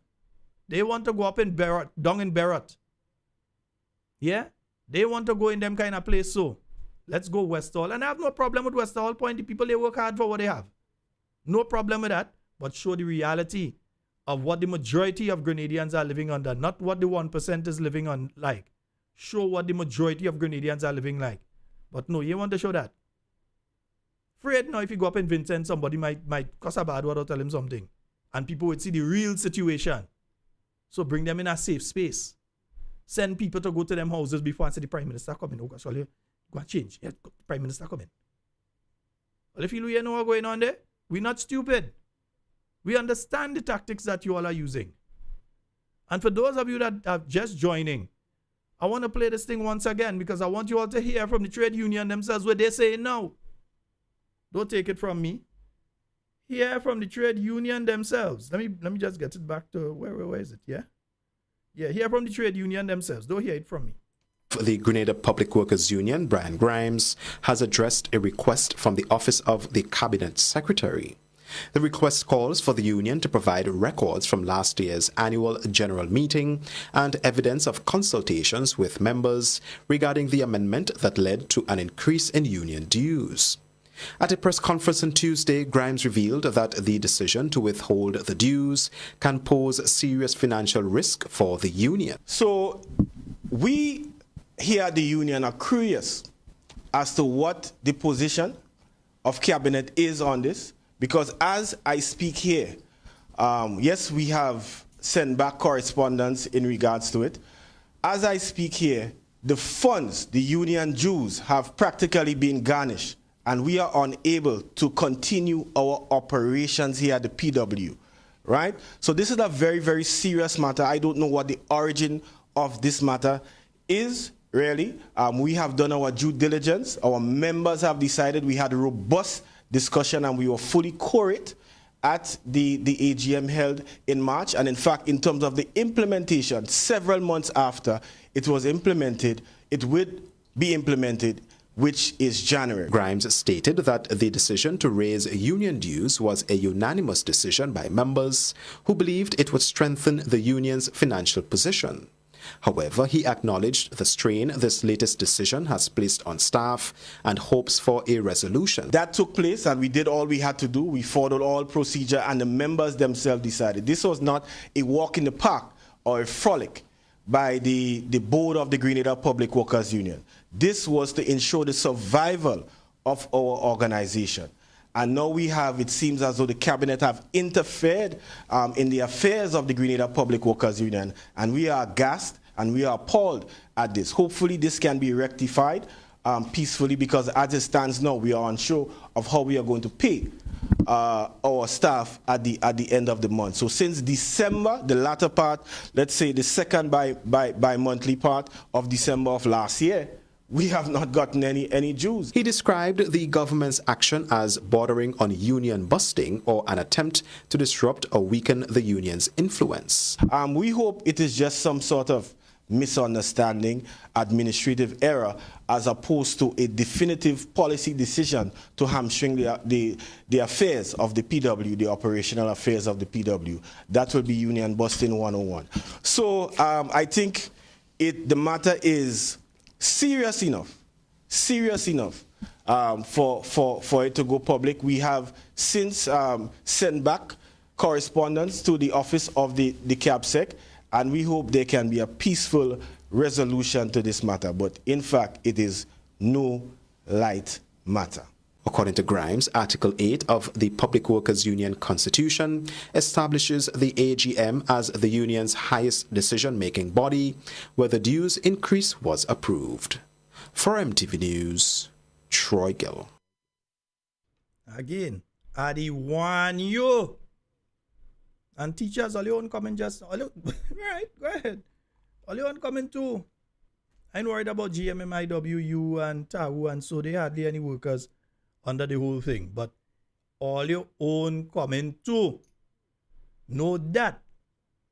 They want to go up in Beirut, down in Beirut. Yeah? They want to go in them kind of place. So let's go West Hall. And I have no problem with West Hall. Point the people, they work hard for what they have. No problem with that. But show the reality of what the majority of Grenadians are living under. Not what the 1% is living on like. Show what the majority of Grenadians are living like. But no, you want to show that. Afraid now if you go up in Vincent, somebody might cuss a bad word or tell him something. And people would see the real situation. So bring them in a safe space. Send people to go to them houses before and say the Prime Minister coming. Oh gosh, you go and change. Yeah, Prime Minister coming. Well, if you know what's going on there, we're not stupid. We understand the tactics that you all are using. And for those of you that are just joining, I want to play this thing once again because I want you all to hear from the trade union themselves what they're saying now. Don't take it from me. Hear from the trade union themselves. Let me just get it back to where is it? Yeah? Yeah, hear from the trade union themselves. Don't hear it from me. The Grenada Public Workers Union, Brian Grimes, has addressed a request from the Office of the Cabinet Secretary. The request calls for the union to provide records from last year's annual general meeting and evidence of consultations with members regarding the amendment that led to an increase in union dues. At a press conference on Tuesday, Grimes revealed that the decision to withhold the dues can pose serious financial risk for the union. So we here at the union are curious as to what the position of Cabinet is on this. Because as I speak here, yes, we have sent back correspondence in regards to it. As I speak here, the funds, the union dues, have practically been garnished, and we are unable to continue our operations here at the PW, right? So this is a very, very serious matter. I don't know what the origin of this matter is, really. We have done our due diligence. Our members have decided. We had a robust discussion and we were fully quorate at the AGM held in March. And in fact, in terms of the implementation, several months after it was implemented, it would be implemented, which is January. Grimes stated that the decision to raise union dues was a unanimous decision by members who believed it would strengthen the union's financial position. However, he acknowledged the strain this latest decision has placed on staff and hopes for a resolution. That took place and we did all we had to do. We followed all procedure and the members themselves decided. This was not a walk in the park or a frolic by the board of the Grenada Public Workers Union. This was to ensure the survival of our organization. And now we have, it seems as though the cabinet have interfered in the affairs of the Grenada Public Workers Union. And we are aghast and we are appalled at this. Hopefully this can be rectified peacefully, because as it stands now, we are unsure of how we are going to pay our staff at the end of the month. So since December, the latter part, let's say the second bi-monthly part of December of last year, we have not gotten any dues. He described the government's action as bordering on union busting or an attempt to disrupt or weaken the union's influence. We hope it is just some sort of misunderstanding, administrative error, as opposed to a definitive policy decision to hamstring the affairs of the PW, the operational affairs of the PW. That will be union busting 101. So I think the matter is serious enough for it to go public. We have since sent back correspondence to the office of the CABSEC, and we hope there can be a peaceful resolution to this matter. But in fact, it is no light matter. According to Grimes, Article 8 of the Public Workers Union Constitution establishes the AGM as the union's highest decision-making body, where the dues increase was approved. For MTV News, Troy Gill. Again, I want you. And teachers, all you want comment just... right, go ahead. All you want comment too. I ain't worried about GMMIWU and TAU, and so they hardly any workers under the whole thing. But all your own comment too. Know that.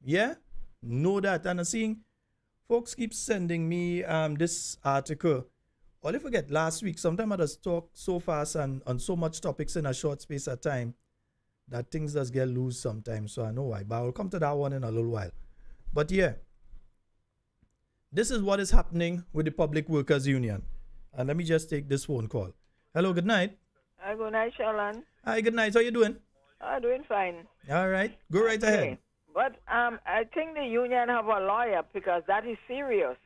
Yeah? Know that. And I'm seeing folks keep sending me this article. All I forget, last week, sometimes I just talk so fast and on so much topics in a short space of time that things does get loose sometimes. So I know why. But I'll come to that one in a little while. But yeah, this is what is happening with the Public Workers Union. And let me just take this phone call. Hello, good night. Good night, Sheldon. Hi, good night. How you doing? Doing fine. All right. Go right ahead. Okay. But I think the union have a lawyer because that is serious.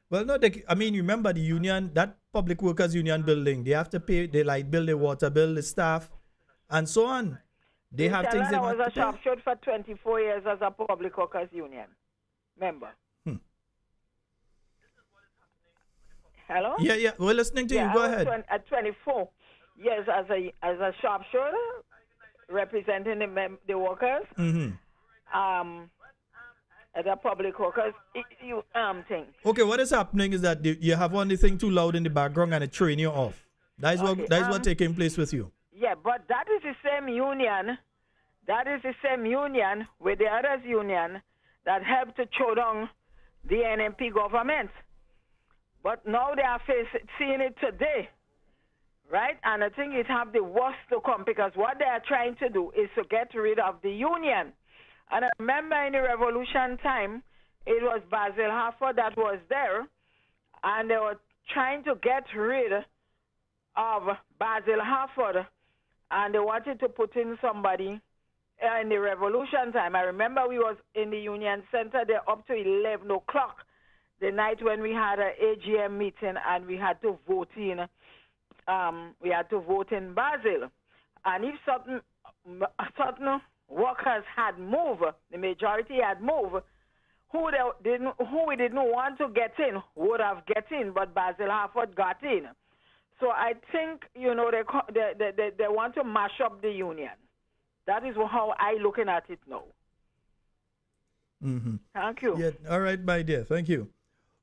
Well, no, remember the union, that Public Workers Union building, they have to pay their light bill, their water bill, the staff, and so on. They have things they I want was to a pay. sharpshooter for 24 years as a Public Workers Union member. Hello? Yeah, we're listening to you. Go ahead. At 24 years as a sharpshooter representing the workers. At the Public Workers thing. Okay, what is happening is that you have one thing too loud in the background and it train you off. That is what taking place with you. Yeah, but that is the same union. That is the same union with the others union that helped to chow down the NMP government. But now they are seeing it today, right? And I think it have the worst to come because what they are trying to do is to get rid of the union. And I remember in the revolution time, it was Basil Harford that was there, and they were trying to get rid of Basil Harford, and they wanted to put in somebody in the revolution time. I remember we was in the Union Center there up to 11 o'clock the night when we had an AGM meeting, and we had to vote in. Basil, and if certain workers had moved, the majority had moved, who we didn't want to get in would have get in, but Basil Harford got in. So I think, they want to mash up the union. That is how I looking at it now. Thank you. Yeah, all right, my dear. Thank you.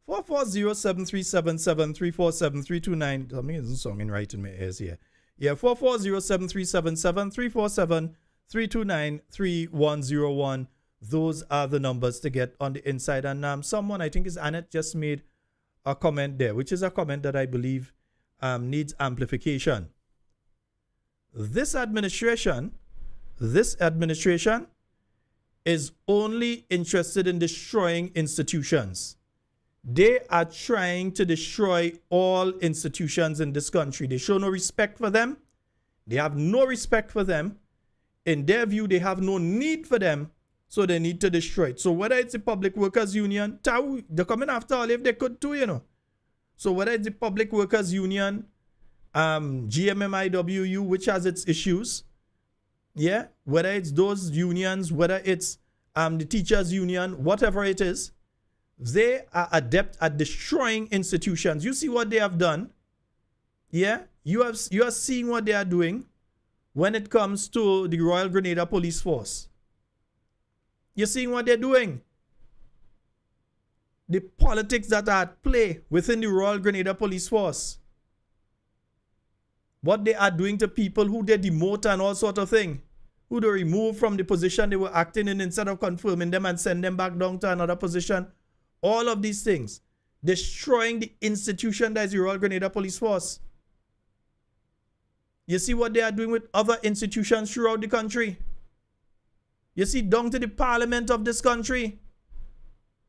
440-7377-347-329. Something isn't songing right in my ears here. Yeah, 440-7377-347-329-3101. Those are the numbers to get on the inside. And someone, I think is Annette, just made a comment there, which is a comment that I believe needs amplification. This administration is only interested in destroying institutions. They are trying to destroy all institutions in this country. They show no respect for them. They have no respect for them. In their view, they have no need for them, so they need to destroy it. So whether it's the Public Workers Union, they're coming after all if they could too, So whether it's the Public Workers Union, GMMIWU, which has its issues, yeah, whether it's those unions, whether it's the teachers union, whatever it is, they are adept at destroying institutions. You see what they have done. Yeah, you are seeing what they are doing when it comes to the Royal Grenada Police Force. You're seeing what they're doing. The politics that are at play within the Royal Grenada Police Force. What they are doing to people who they demote and all sort of thing. Who they remove from the position they were acting in instead of confirming them and send them back down to another position. All of these things. Destroying the institution that is the Royal Grenada Police Force. You see what they are doing with other institutions throughout the country. You see down to the parliament of this country.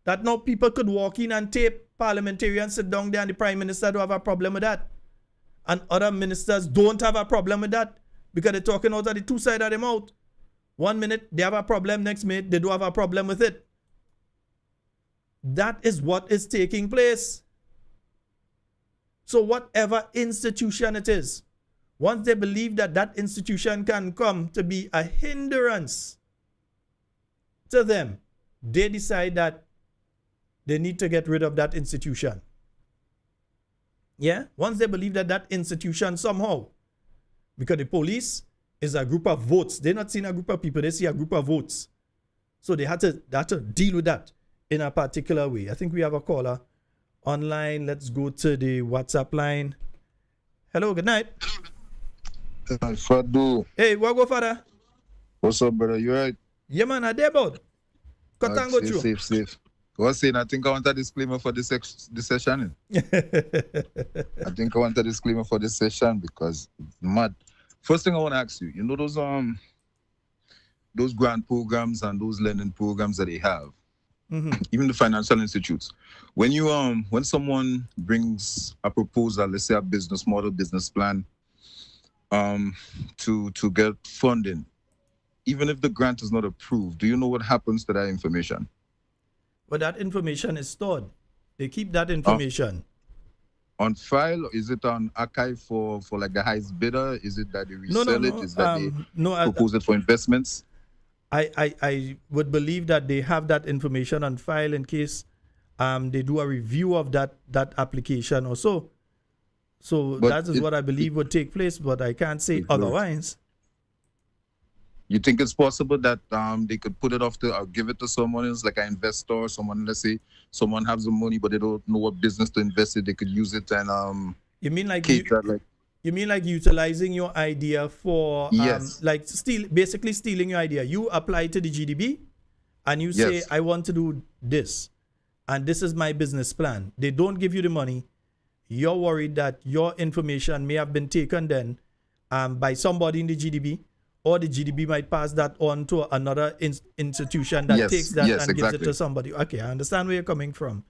That now people could walk in and tape parliamentarians, sit down there, and the prime minister don't have a problem with that. And other ministers don't have a problem with that because they're talking out of the two sides of their mouth. 1 minute they have a problem, next minute they don't have a problem with it. That is what is taking place. So whatever institution it is, once they believe that that institution can come to be a hindrance to them, they decide that they need to get rid of that institution. Yeah? Once they believe that that institution somehow, because the police is a group of votes. They're not seeing a group of people, they see a group of votes. So they had to deal with that in a particular way. I think we have a caller online. Let's go to the WhatsApp line. Hello, good night. Fadu. Hey, what go, father? What's up, brother? You right? Yeah, man, I dare about. Katango Safe, Chu. safe. I was saying, I think I want a disclaimer for this session. I think I want a disclaimer for this session because it's mad. First thing I want to ask you, you know those grant programs and those lending programs that they have, even the financial institutes. When you when someone brings a proposal, let's say a business model, business plan, to get funding, even if the grant is not approved, do you know what happens to that information? But that information is stored. They keep that information. On file? Is it on archive for like the highest bidder? Is it that they resell it? Is that they propose it for investments? I would believe that they have that information on file in case they do a review of that application or so. So that is what I believe would take place, but I can't say otherwise. You think it's possible that they could put it off to or give it to someone else, like an investor, someone, let's say someone has the money but they don't know what business to invest in, they could use it and you mean like utilizing your idea for basically stealing your idea. You apply to the GDB and you say, I want to do this and this is my business plan. They don't give you the money. You're worried that your information may have been taken then by somebody in the GDB, or the GDB might pass that on to another institution that takes that and gives it to somebody. Okay, I understand where you're coming from.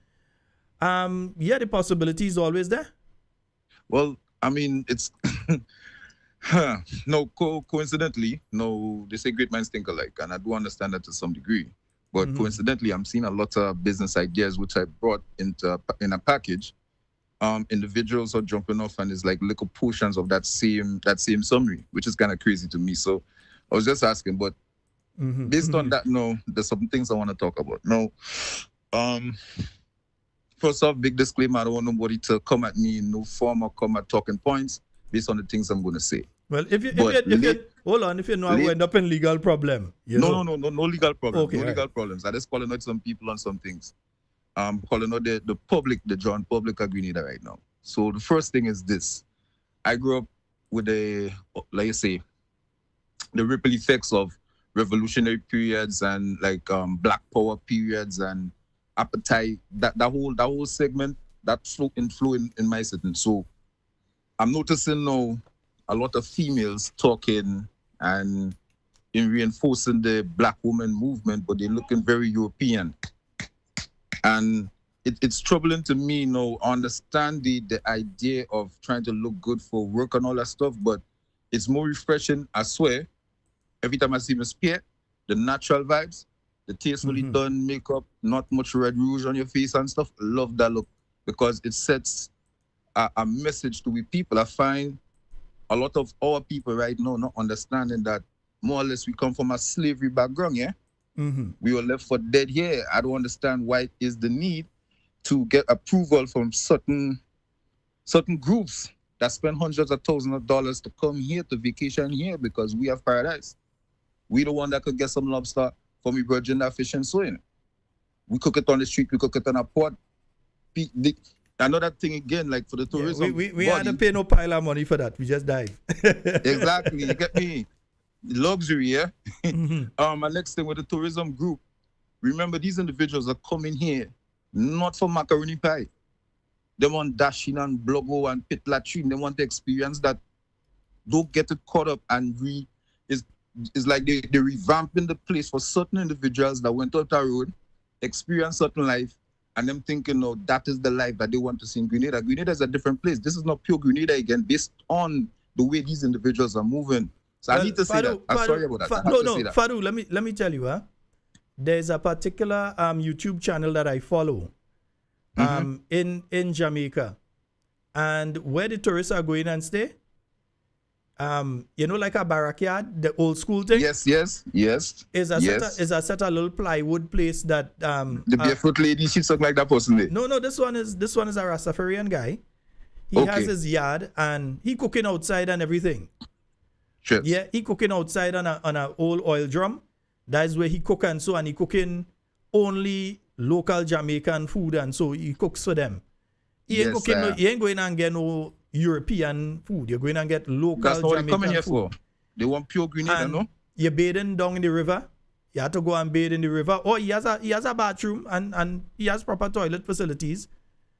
The possibility is always there. Well, I mean, it's coincidentally, they say great minds think alike, and I do understand that to some degree. But coincidentally, I'm seeing a lot of business ideas which I brought in a package. Individuals are jumping off and it's like little portions of that same summary, which is kind of crazy to me. So I was just asking, but based on that, there's some things I want to talk about. First off, big disclaimer, I don't want nobody to come at me in no form or come at talking points based on the things I'm going to say. Well, if you hold on, if you know I will end up in legal problem. No legal problem. Okay, legal problems. I just calling out some people on some things. Calling out the public, the John public of Grenada right now. So the first thing is this. I grew up with the ripple effects of revolutionary periods and Black Power periods and appetite, that whole segment, that flow in my setting. So I'm noticing now a lot of females talking and in reinforcing the Black woman movement, but they're looking very European. And it's troubling to me now. Understand the idea of trying to look good for work and all that stuff, but it's more refreshing, I swear. Every time I see Miss Pierre, the natural vibes, the tastefully done makeup, not much red rouge on your face and stuff. Love that look because it sets a message to we people. I find a lot of our people right now not understanding that more or less we come from a slavery background, yeah? We were left for dead here. I don't understand why is the need to get approval from certain groups that spend hundreds of thousands of dollars to come here to vacation here because we have paradise. We the one that could get some lobster from we virgin that fish and swing. We cook it on the street, we cook it on a pot. Another thing again, like for the tourism. We had to pay no pile of money for that. We just dive. Exactly, you get me? Luxury, yeah? My next thing with the tourism group, remember these individuals are coming here not for macaroni pie. They want dashing and blogo and pit latrine. They want to experience that. Don't get it caught up and it's like they're revamping the place for certain individuals that went out the road, experienced certain life, and them thinking, no, that is the life that they want to see in Grenada. Grenada is a different place. This is not pure Grenada again, based on the way these individuals are moving. So I need to say that. I'm sorry about that. Fadu, let me tell you, there's a particular YouTube channel that I follow in Jamaica, and where the tourists are going and stay, like a backyard, the old school thing. Yes. Is a set of little plywood place that the barefoot lady, she look like that person there. No, this one is a Rastafarian guy. He has his yard and he cooking outside and everything. Sure. Yeah, he cooking outside on a old oil drum. That's where he cook and so, and he cooking only local Jamaican food and so he cooks for them. He ain't going and get no European food. You're going and get local Jamaican food. That's what they're coming here for. They want pure Grenada, no? You're bathing down in the river. He had to go and bathe in the river. Or he has a bathroom and he has proper toilet facilities.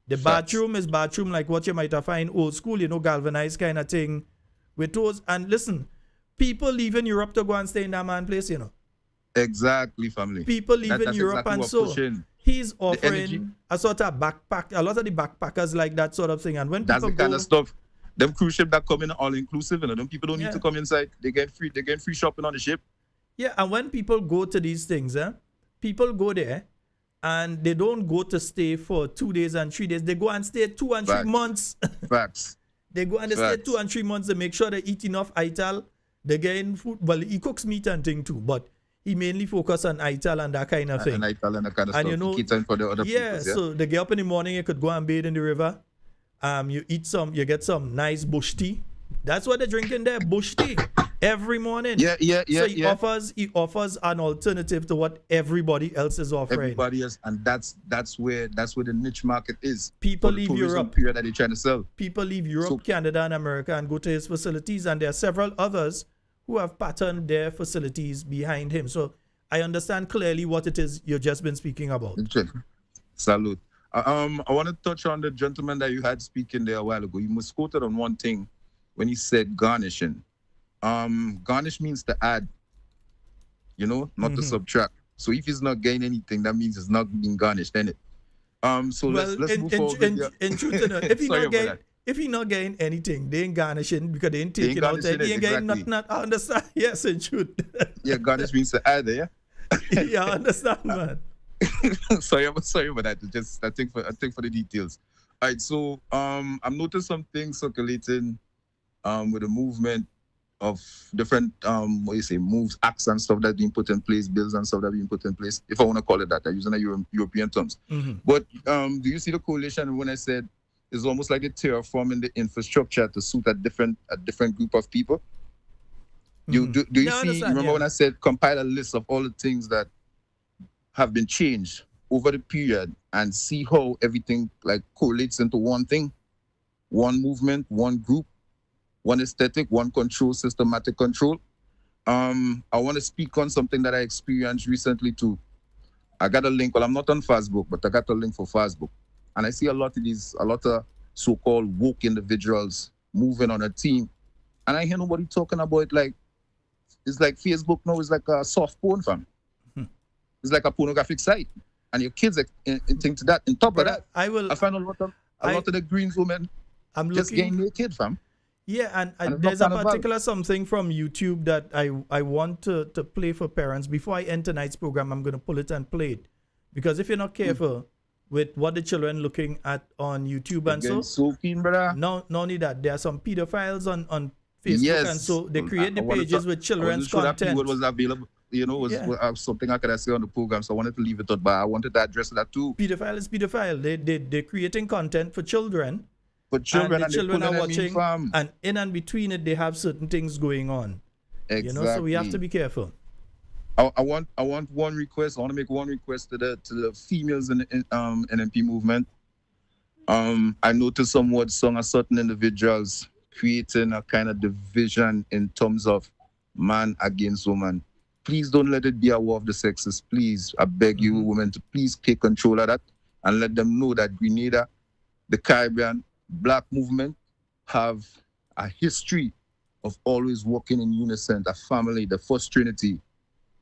The bathroom is bathroom like what you might have find old school, galvanized kind of thing with those. And listen, people leave in Europe to go and stay in that man place, Exactly, family. People leave in Europe exactly and so pushing. He's offering a sort of backpack. A lot of the backpackers like that sort of thing. And when that's people the kind of stuff. Them cruise ship that come in all inclusive, them people don't need to come inside. They get free shopping on the ship. Yeah, and when people go to these things, people go there and they don't go to stay for 2 days and 3 days. They go and stay 2 and 3 months. Facts. They go and they stay 2 and 3 months. They make sure they eat enough ital. They get in food. Well, he cooks meat and thing too, but he mainly focus on ital and that kind of thing. And ital and that kind of stuff. Keep time for the other people. So they get up in the morning. You could go and bathe in the river. You get some nice bush tea. That's what they're drinking there, bush tea, every morning. Yeah. So he offers an alternative to what everybody else is offering. Everybody else, and that's where the niche market is. People leave Europe. Period that they're trying to sell. People leave Europe, Canada, and America and go to his facilities, and there are several others who have patterned their facilities behind him. So I understand clearly what it is you've just been speaking about. Salute. I want to touch on the gentleman that you had speaking there a while ago. You misquoted on one thing when he said garnishing. Garnish means to add, not to subtract. So if he's not getting anything, that means it's not being garnished, isn't it? So let's move forward. In truth, if he not getting anything, they ain't garnishing because they ain't taking out there. They ain't getting nothing. I understand. Yes, in truth. Yeah, garnish means to add, yeah? Yeah, I understand, man. sorry about that. I think for the details. All right, so I've noticed some things circulating with the movement of different moves, acts and stuff that's being put in place, bills and stuff that being put in place. If I want to call it that, I'm using European terms. Mm-hmm. But do you see the coalition when I said it's almost like a terraforming the infrastructure to suit a different group of people? Mm-hmm. Do you see? Remember when I said compile a list of all the things that have been changed over the period and see how everything like correlates into one thing, one movement, one group, one aesthetic, one control, systematic control. I want to speak on something that I experienced recently too. I got a link. Well, I'm not on Facebook, but I got a link for Facebook, and I see a lot of so-called woke individuals moving on a team, and I hear nobody talking about it's like Facebook now is like a soft porn, fam. It's like a pornographic site, and your kids think to that. On top of that, I find a lot of the Greens women just getting naked, fam. Yeah, and there's a particular something from YouTube that I want to play for parents. Before I end tonight's program, I'm going to pull it and play it. Because if you're not careful with what the children looking at on YouTube and so keen, brother. Not only that, there are some pedophiles on Facebook, and so they create the pages with children's content. That keyword was available. Was something I could say on the program, so I wanted to leave it out, but I wanted to address that too. Pedophile is pedophile. They're creating content for children. And the children are watching, and in and between it, they have certain things going on. Exactly. So we have to be careful. I want one request. I want to make one request to the females in the NMP movement. I noticed some certain individuals creating a kind of division in terms of man against woman. Please don't let it be a war of the sexes. Please, I beg you, women, to please take control of that and let them know that Grenada, the Caribbean, Black movement have a history of always working in unison, a family, the first trinity,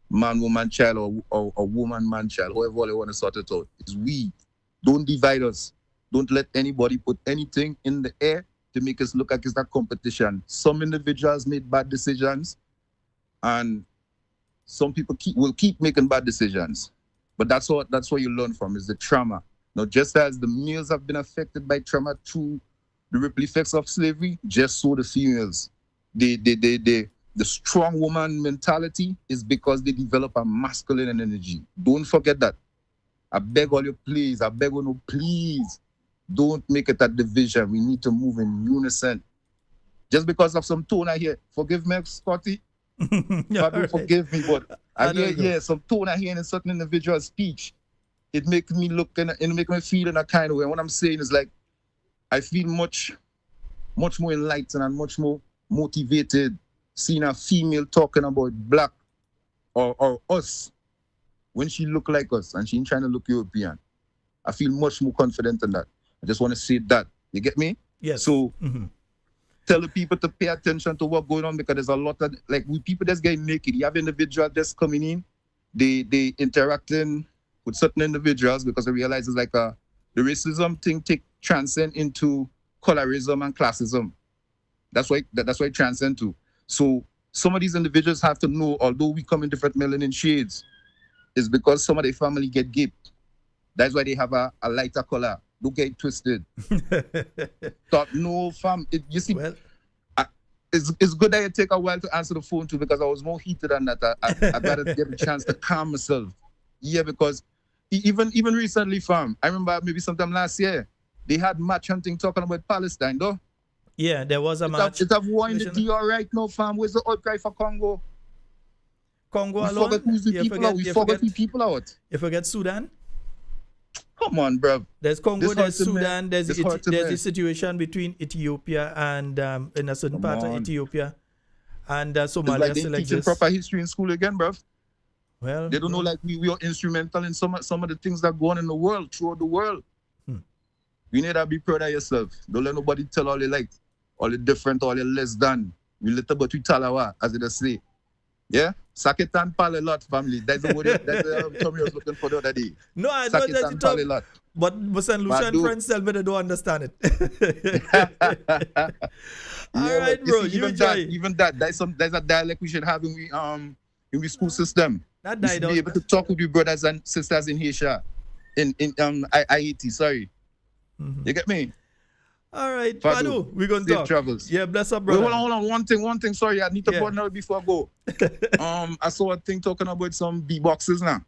man, woman, child, or woman, man, child, however they want to sort it out. It's we. Don't divide us. Don't let anybody put anything in the air to make us look like it's a competition. Some individuals made bad decisions, and some people will keep making bad decisions. But that's what you learn from, is the trauma. Now, just as the males have been affected by trauma through the ripple effects of slavery, just so the females. The strong woman mentality is because they develop a masculine energy. Don't forget that. I beg all you, please. I beg all you, please. Don't make it a division. We need to move in unison. Just because of some tone I hear, forgive me, Scotty. Forgive me, but I hear some tone I hear in a certain individual's speech. It makes me look and it makes me feel in a kind of way. And what I'm saying is I feel much more enlightened and much more motivated seeing a female talking about Black or us when she look like us and she ain't trying to look European. I feel much more confident in that. I just want to say that. You get me? Yes. So tell the people to pay attention to what's going on, because there's a lot of, like, we people that's getting naked. You have individuals just coming in, they interacting with certain individuals because they realize it's like the racism thing transcend into colorism and classism. That's why it transcend to. So some of these individuals have to know, although we come in different melanin shades, is because some of their family get gaped. That's why they have a lighter color. Don't get it twisted. Thought no, fam. You see, well, it's good that you take a while to answer the phone too, because I was more heated than that. I gotta get a chance to calm myself. Yeah, because even recently, fam, I remember maybe sometime last year, they had match hunting talking about Palestine, though. Yeah, there was a match. It's a war in the DR right now, fam. Where's the outcry for Congo? Congo we alone? Forget who's the people out. We forget who people out. You forget Sudan? Come on, bro. There's Congo, there's Sudan, there's the situation between Ethiopia and in a certain part of Ethiopia and Somalia. It's like they're teaching proper history in school again, bro. Well, they don't know, like we are instrumental in some of the things that go on in the world, throughout the world. You need to be proud of yourself. Don't let nobody tell all you like, all you different, all you less than. We little but we talawa, as they say. Yeah? Saketan pal a lot, family. That's the word that Tommy was looking for the other day. No, I know that you talk a lot. But St. Lucian friends tell me they don't understand it. All right, bro. See, even that, there's a dialect we should have in the school system. That you should be able to talk with your brothers and sisters in Haitian, in IET, sorry. You get me? All right, Fadu, we're going to talk. Travels. Yeah, bless up, brother. Wait, hold on. One thing. Sorry, I need to put out before I go. I saw a thing talking about some B-boxes now.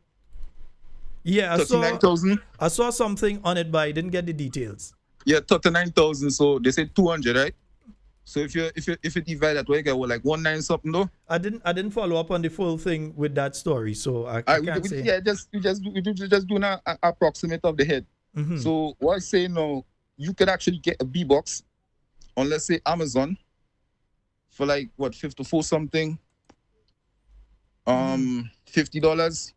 Yeah, 39,000. I saw something on it, but I didn't get the details. Yeah, 39,000. So they said 200, right? So if you divide that way, you get like 19 something though. I didn't follow up on the full thing with that story, so I can't say. Yeah, just doing an approximate of the head. So what I say now, you could actually get a B-box on, let's say, Amazon for like what, 54 something, $50.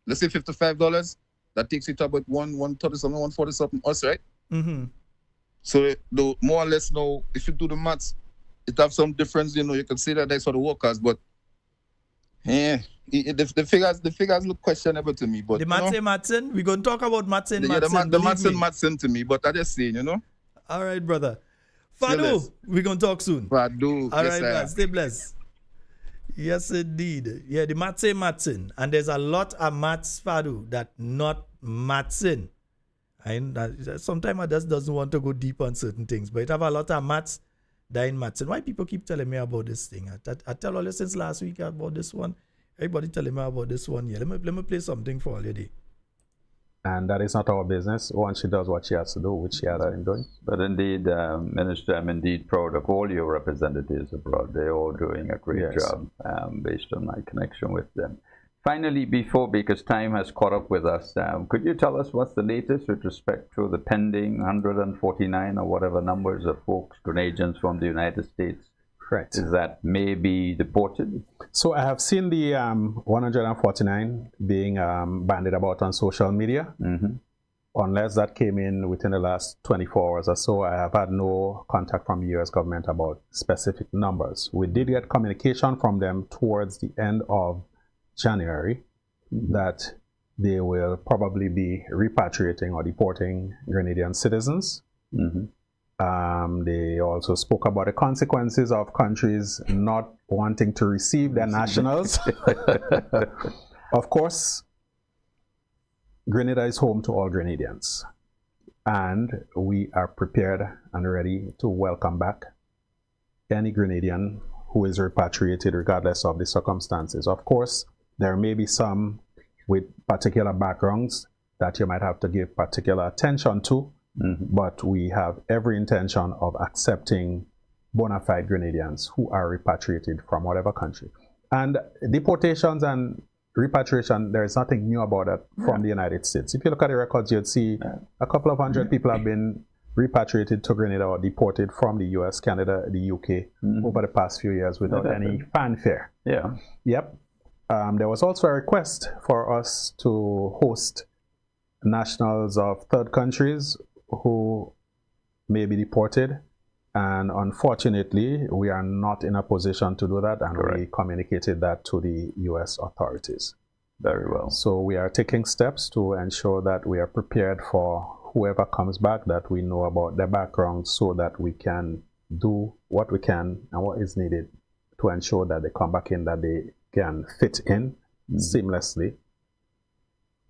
Let's say $55. That takes you to about 130 something, 140 something us, right? So the more or less now, if you do the maths, it have some difference. You know, you can say that that's for the workers, but the figures look questionable to me. But the Matson, we're going to talk about Matson. The Matson to me, but I just saying, you know. All right, brother. Fadu, we're going to talk soon. Fadu, all right, man. Stay blessed. Yes, indeed. Yeah, the Matson. And there's a lot of Mats, Fadu, that not Matson. Sometimes I just doesn't want to go deep on certain things, but it have a lot of Mats that in Matson. Why people keep telling me about this thing? I tell all you since last week about this one. Everybody telling me about this one. Yeah, let me play something for all you day. And that is not our business. Once she does what she has to do, which she had been doing. But indeed, Minister, I'm indeed proud of all your representatives abroad. They're all doing a great job based on my connection with them. Finally, because time has caught up with us, could you tell us what's the latest with respect to the pending 149 or whatever numbers of folks, Grenadians from the United States, correct, that may be deported? So I have seen the 149 being bandied about on social media. Unless that came in within the last 24 hours or so, I have had no contact from the U.S. government about specific numbers. We did get communication from them towards the end of January that they will probably be repatriating or deporting Grenadian citizens. They also spoke about the consequences of countries not wanting to receive their nationals. Of course, Grenada is home to all Grenadians, and we are prepared and ready to welcome back any Grenadian who is repatriated regardless of the circumstances. Of course, there may be some with particular backgrounds that you might have to give particular attention to, but we have every intention of accepting bona fide Grenadians who are repatriated from whatever country. And deportations and repatriation, there is nothing new about that from the United States. If you look at the records, you'd see a couple of hundred people have been repatriated to Grenada or deported from the US, Canada, the UK over the past few years without any fanfare. Yeah. Yep. there was also a request for us to host nationals of third countries who may be deported. And unfortunately, we are not in a position to do that, and Correct. we communicated that to the U.S. authorities. Very well. So we are taking steps to ensure that we are prepared for whoever comes back, that we know about their background, so that we can do what we can and what is needed to ensure that they come back in, that they can fit in seamlessly,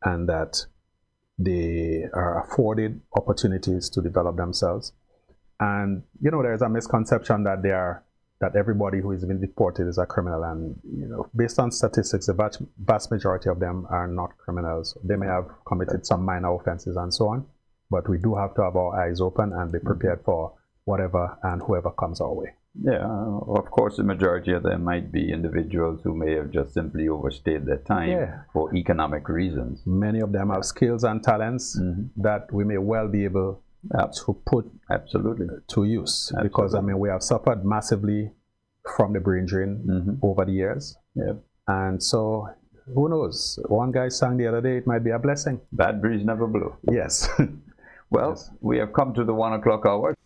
and that they are afforded opportunities to develop themselves. And there's a misconception that that everybody who is being deported is a criminal, and based on statistics, the vast majority of them are not criminals. They may have committed some minor offenses and so on, but we do have to have our eyes open and be prepared for whatever and whoever comes our way. Yeah, of course, the majority of them might be individuals who may have just simply overstayed their time for economic reasons. Many of them have skills and talents that we may well be able to put to use. Because we have suffered massively from the brain drain over the years. Yeah. And so who knows? One guy sang the other day, it might be a blessing. Bad breeze never blew. Yes. Well, we have come to the 1 o'clock hour.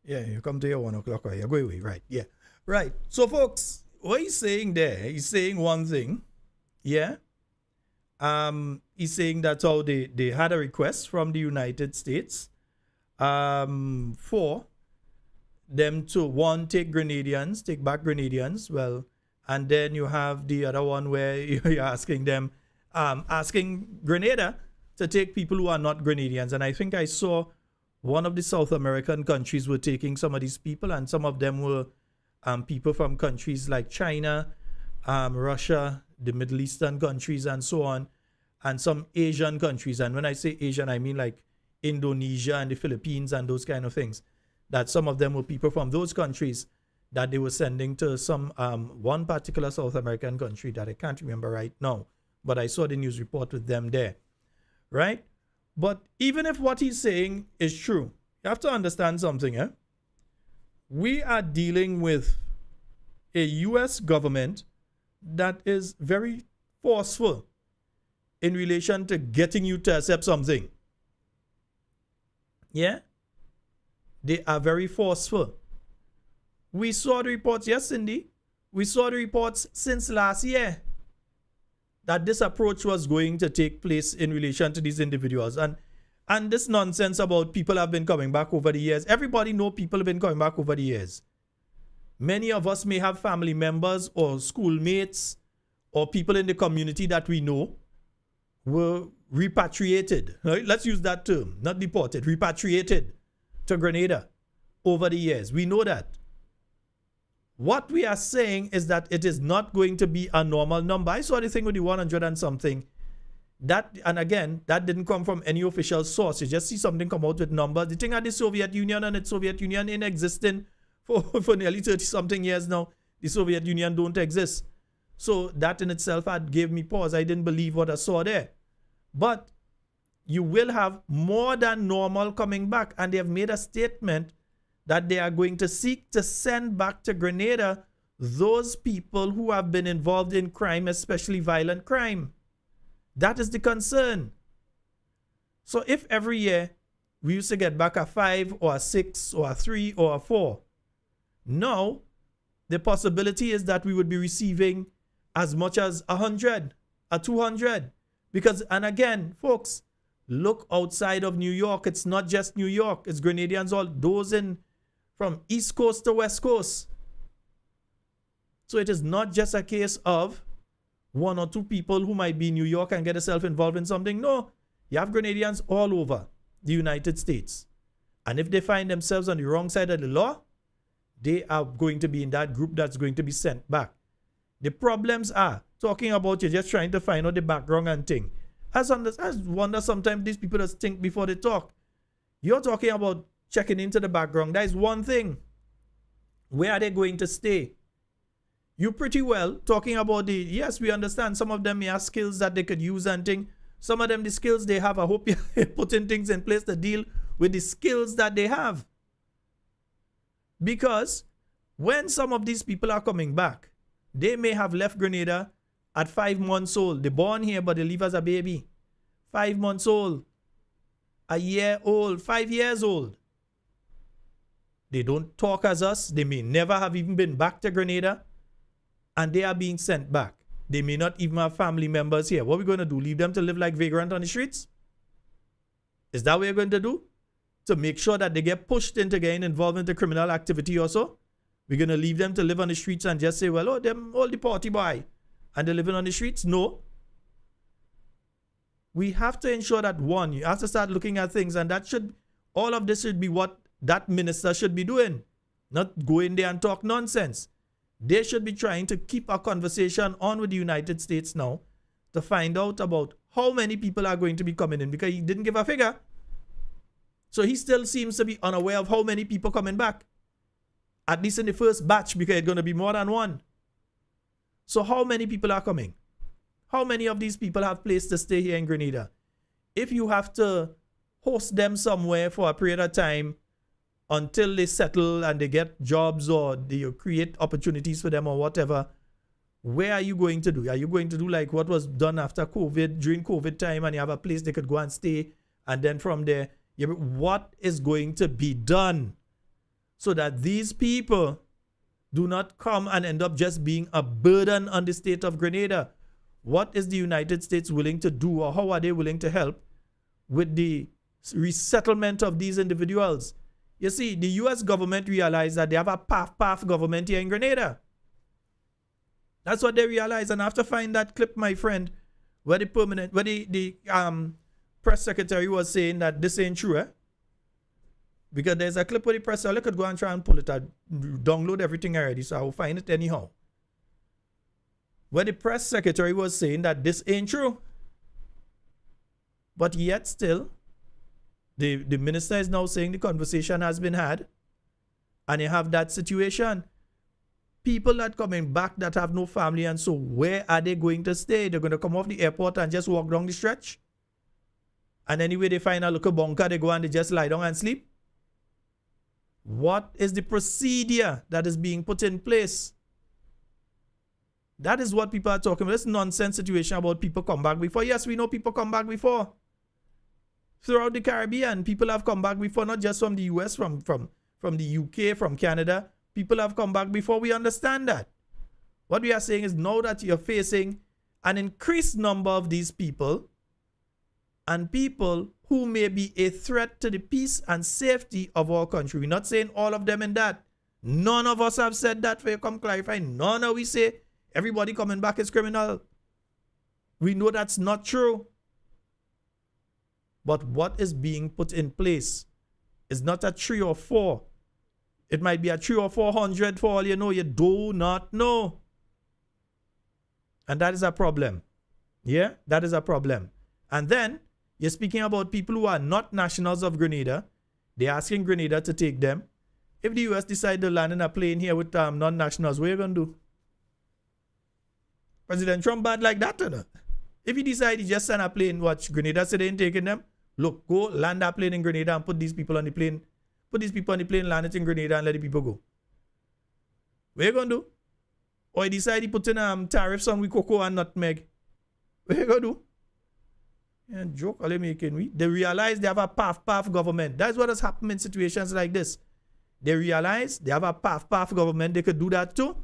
Yeah, you come to your 1 o'clock hour. You go away, right? Yeah. Right. So folks, what he's saying there, he's saying one thing. Yeah. He's saying that's how they had a request from the United States for them to take back Grenadians. Well, and then you have the other one where you're asking them, asking Grenada to take people who are not Grenadians. And I think I saw one of the South American countries were taking some of these people, and some of them were people from countries like China, Russia, the Middle Eastern countries, and so on, and some Asian countries. And when I say Asian, I mean like Indonesia and the Philippines and those kind of things. That some of them were people from those countries that they were sending to some one particular South American country that I can't remember right now, but I saw the news report with them there, right? But even if what he's saying is true, you have to understand something. We are dealing with a U.S. government that is very forceful in relation to getting you to accept something. Yeah? They are very forceful. We saw the reports, yes, Cindy. We saw the reports since last year that this approach was going to take place in relation to these individuals. And this nonsense about people have been coming back over the years. Everybody know people have been coming back over the years. Many of us may have family members or schoolmates or people in the community that we know were repatriated. Right? Let's use that term, not deported, repatriated to Grenada over the years. We know that. What we are saying is that it is not going to be a normal number. I saw the thing with the 100 and something. That, and again, that didn't come from any official source. You just see something come out with numbers. The thing at the Soviet Union and its Soviet Union in existence for nearly 30-something years now. The Soviet Union don't exist. So that in itself had gave me pause. I didn't believe what I saw there. But you will have more than normal coming back. And they have made a statement that they are going to seek to send back to Grenada those people who have been involved in crime, especially violent crime. That is the concern. So if every year we used to get back a 5 or a 6 or a 3 or a 4, now the possibility is that we would be receiving as much as 100, a 200. Because, and again, folks, look outside of New York. It's not just New York. It's Grenadians, all those in from East Coast to West Coast. So it is not just a case of 1 or 2 people who might be in New York and get themselves involved in something. No, you have Grenadians all over the United States. And if they find themselves on the wrong side of the law, they are going to be in that group that's going to be sent back. The problems are talking about you're just trying to find out the background and thing. I wonder sometimes these people just think before they talk. You're talking about checking into the background. That is one thing. Where are they going to stay? You pretty well talking about the, yes, we understand some of them may have skills that they could use and thing. Some of them, the skills they have, I hope you're putting things in place to deal with the skills that they have. Because when some of these people are coming back, they may have left Grenada at 5 months old. They're born here, but they leave as a baby. 5 months old, a year old, 5 years old. They don't talk as us. They may never have even been back to Grenada, and they are being sent back. They may not even have family members here. What are we going to do? Leave them to live like vagrants on the streets? Is that what we're going to do? To make sure that they get pushed into getting involved in the criminal activity also? We're going to leave them to live on the streets and just say, well, oh, them all the party boy, and they're living on the streets? No. We have to ensure that, one, you have to start looking at things, and all of this should be what that minister should be doing. Not go in there and talk nonsense. They should be trying to keep a conversation on with the United States now to find out about how many people are going to be coming in, because he didn't give a figure. So he still seems to be unaware of how many people coming back. At least in the first batch, because it's going to be more than one. So how many people are coming? How many of these people have place to stay here in Grenada? If you have to host them somewhere for a period of time until they settle and they get jobs or they create opportunities for them or whatever, where are you going to do? Are you going to do like what was done after COVID, during COVID time, and you have a place they could go and stay, and then from there, what is going to be done so that these people do not come and end up just being a burden on the state of Grenada? What is the United States willing to do, or how are they willing to help with the resettlement of these individuals? You see, the U.S. government realized that they have a path government here in Grenada. That's what they realized. And I have to find that clip, my friend, where the press secretary was saying that this ain't true, eh? Because there's a clip where the press secretary could go and try and pull it out, download everything already, so I will find it anyhow. Where the press secretary was saying that this ain't true. But yet still, the minister is now saying the conversation has been had, and you have that situation. People that coming back that have no family, and so where are they going to stay? They're going to come off the airport and just walk down the stretch? And anyway, they find a little bunker, they go and they just lie down and sleep? What is the procedure that is being put in place? That is what people are talking about. This nonsense situation about people come back before. Yes, we know people come back before. Throughout the Caribbean, people have come back before, not just from the US, from the UK, from Canada. People have come back before. We understand that. What we are saying is now that you're facing an increased number of these people, and people who may be a threat to the peace and safety of our country. We're not saying all of them in that. None of us have said that, for you come clarify. None of we say everybody coming back is criminal. We know that's not true. But what is being put in place is not a 3 or 4. It might be a 3 or 400 for all you know. You do not know. And that is a problem. Yeah, that is a problem. And then you're speaking about people who are not nationals of Grenada. They're asking Grenada to take them. If the US decide to land in a plane here with non-nationals, what are you going to do? President Trump bad like that or not? If he decide he just send a plane, watch, Grenada said they ain't taking them. Look, go land that plane in Grenada and put these people on the plane. Put these people on the plane, land it in Grenada and let the people go. What are you going to do? Or he decide he put in tariffs on with cocoa and nutmeg. What are you going to do? Yeah, joke are they making? They realize they have a path government. That's what has happened in situations like this. They realize they have a path government. They could do that too.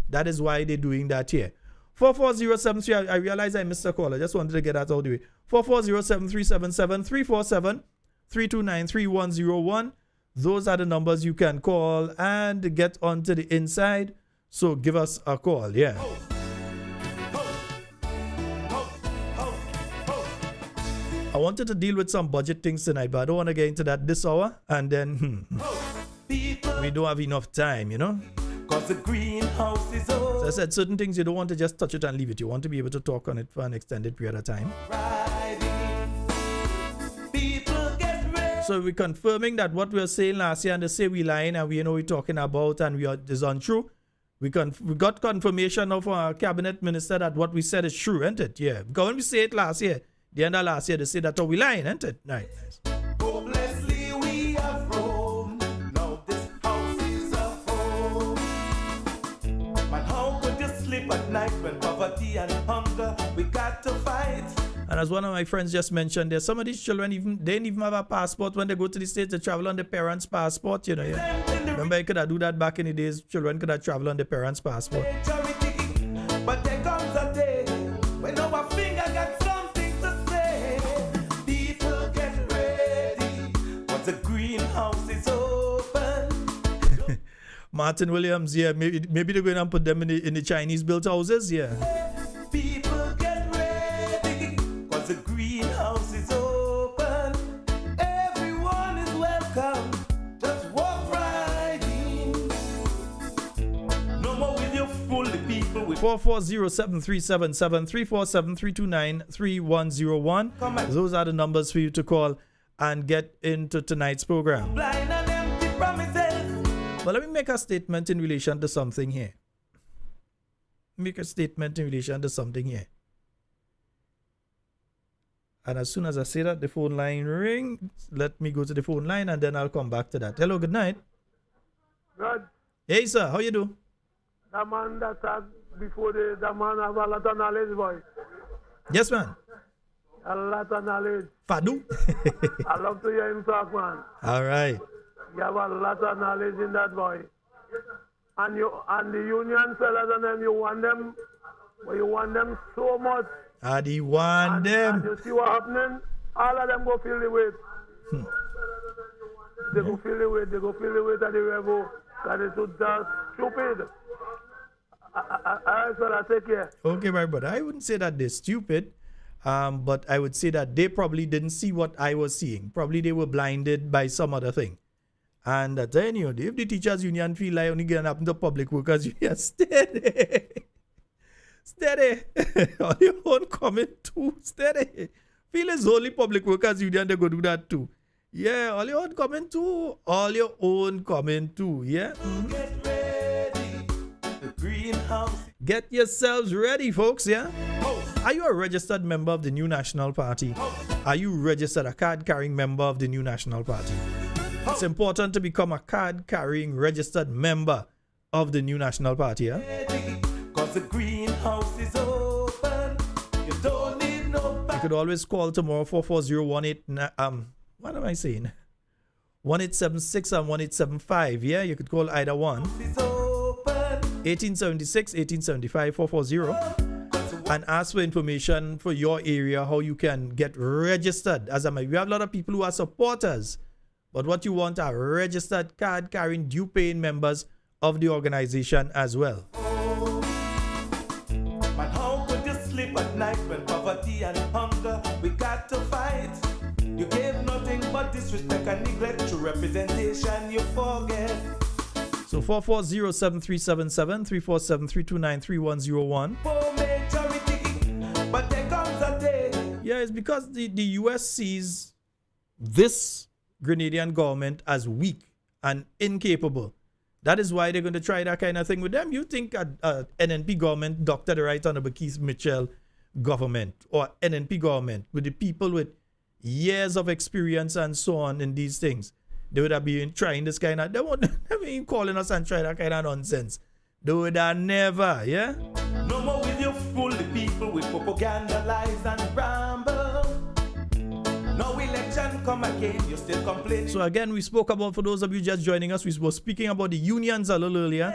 That is why they're doing that here. 44073. I realize I missed a call. I just wanted to get that out of the way. 4407377 Those are the numbers you can call and get onto the inside. So give us a call. Yeah. I wanted to deal with some budget things tonight, but I don't want to get into that this hour. And then we don't have enough time, you know. Cause the greenhouse is over. So I said certain things you don't want to just touch it and leave it. You want to be able to talk on it for an extended period of time. So we're confirming that what we were saying last year and they say we lying and we know we're talking about and is untrue. We got confirmation of our cabinet minister that what we said is true, isn't it? Yeah. Because when we say it last year, the end of last year, they say that we lying, isn't it? Right. Hopelessly we have roamed. Now this house is a home. Man, how could you sleep at night when poverty and hunger, we got to fight. And as one of my friends just mentioned, there's some of these children they didn't even have a passport when they go to the States. They travel on their parents' passport, you know. Yeah. Remember, you could have do that back in the days. Children could have traveled on their parents' passport. But there comes a day when our finger got something to say. People get ready, but the greenhouse is open. Martin Williams, yeah, maybe they're going to put them in the Chinese built houses, yeah. People get ready, cause the greenhouse is open. Everyone is welcome, just walk right in. No more will you fool the people with 440-7377, 347-329-3101. Those are the numbers for you to call and get into tonight's program. blind and empty promises. But let me make a statement in relation to something here. Make a statement in relation to something here. And as soon as I say that, the phone line rings. Let me go to the phone line and then I'll come back to that. Hello, good night. Good. Hey, sir, how you do? The man that had before the man have a lot of knowledge, boy. Yes, man. A lot of knowledge. Fadu. I love to hear him talk, man. All right. You have a lot of knowledge in that, boy. And the union fellas and them, you want them so much. And he want them. And you see what happening? All of them go feel the weight. They go feel the weight. They go feel the weight of the rebel. That is so stupid. I said I take care. Okay, my brother. I wouldn't say that they're stupid. But I would say that they probably didn't see what I was seeing. Probably they were blinded by some other thing. And then, you know, if the teachers union feel like only getting up to public workers union, steady. Steady. All your own comment too. Steady. Feel as only public workers union, they go do that too. Yeah, all your own comment too. All your own comment too. Yeah. Get ready, the greenhouse. Get yourselves ready, folks. Yeah. Are you a registered member of the New National Party? Are you registered a card-carrying member of the New National Party? It's important to become a card-carrying registered member of the New National Party. Yeah? Cause the greenhouse is open. You don't need no You could always call tomorrow 44018. What am I saying? 1876 and 1875. Yeah, you could call either one. 1876, 1875, 440. And ask for information for your area, how you can get registered. As we have a lot of people who are supporters, but what you want are registered card-carrying, due-paying members of the organization as well. Man, how could you sleep at night when poverty and hunger we got to fight? You gave nothing but disrespect and neglect to representation, you forget. So 440-7377, 347-329-3101. But there comes a day. Yeah, it's because the US sees this Grenadian government as weak and incapable. That is why they're going to try that kind of thing with them. You think a NNP government, Dr. the Right Honorable Keith Mitchell government, or NNP government, with the people with years of experience and so on in these things, they would have been trying this kind of, they won't have been calling us and try that kind of nonsense. They would have never, yeah? No more will you fool the people with propaganda, lies and ramble. No election come again, you still complaining. So again, we spoke about, for those of you just joining us, we were speaking about the unions a little earlier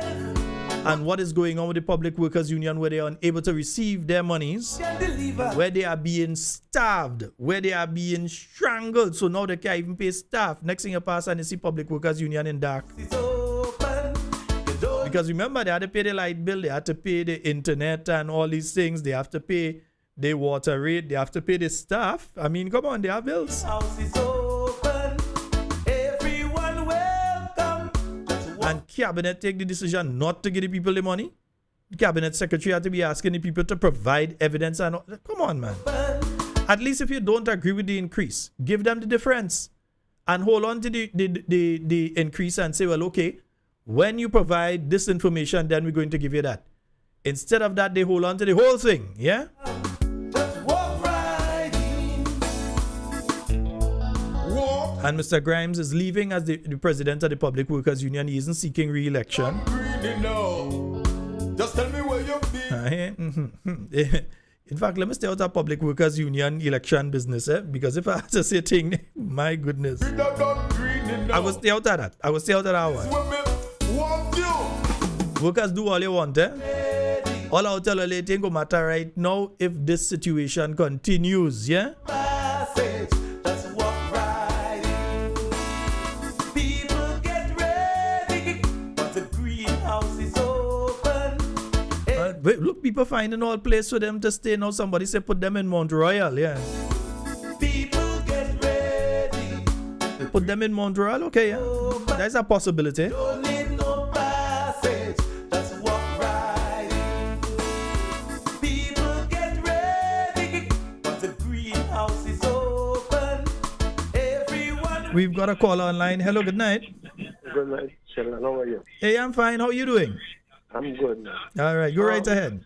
and what is going on with the Public Workers Union, where they are unable to receive their monies, where they are being starved, where they are being strangled. So now they can't even pay staff. Next thing you pass and you see Public Workers Union in dark. Because remember, they had to pay the light bill, they had to pay the internet and all these things. They have to pay the water rate, they have to pay the staff. I mean, come on, they have bills. House is open. Everyone welcome. And cabinet take the decision not to give the people the money. The cabinet secretary had to be asking the people to provide evidence. And come on, man. At least if you don't agree with the increase, give them the difference. And hold on to the increase and say, well, okay, when you provide this information, then we're going to give you that. Instead of that, they hold on to the whole thing, yeah? And Mr. Grimes is leaving as the president of the Public Workers Union. He isn't seeking re-election. Just tell me where you've been. In fact, let me stay out of Public Workers Union election business, because if I had to say thing, my goodness, I will stay out of that. I will stay out of that one. Workers do all you want, All I'll tell you later, go matter right now if this situation continues, yeah? Look, people finding all place for them to stay now. Somebody say put them in Mount Royal, yeah. People get ready. Put them in Mount Royal, okay, yeah. That's a possibility. Don't need no passage, just walk right in. People get ready, but the greenhouse is open. Everyone. We've got a caller online. Hello, good night. Good night, Sheldon. How are you? Hey, I'm fine. How are you doing? I'm good now. All right, go right ahead.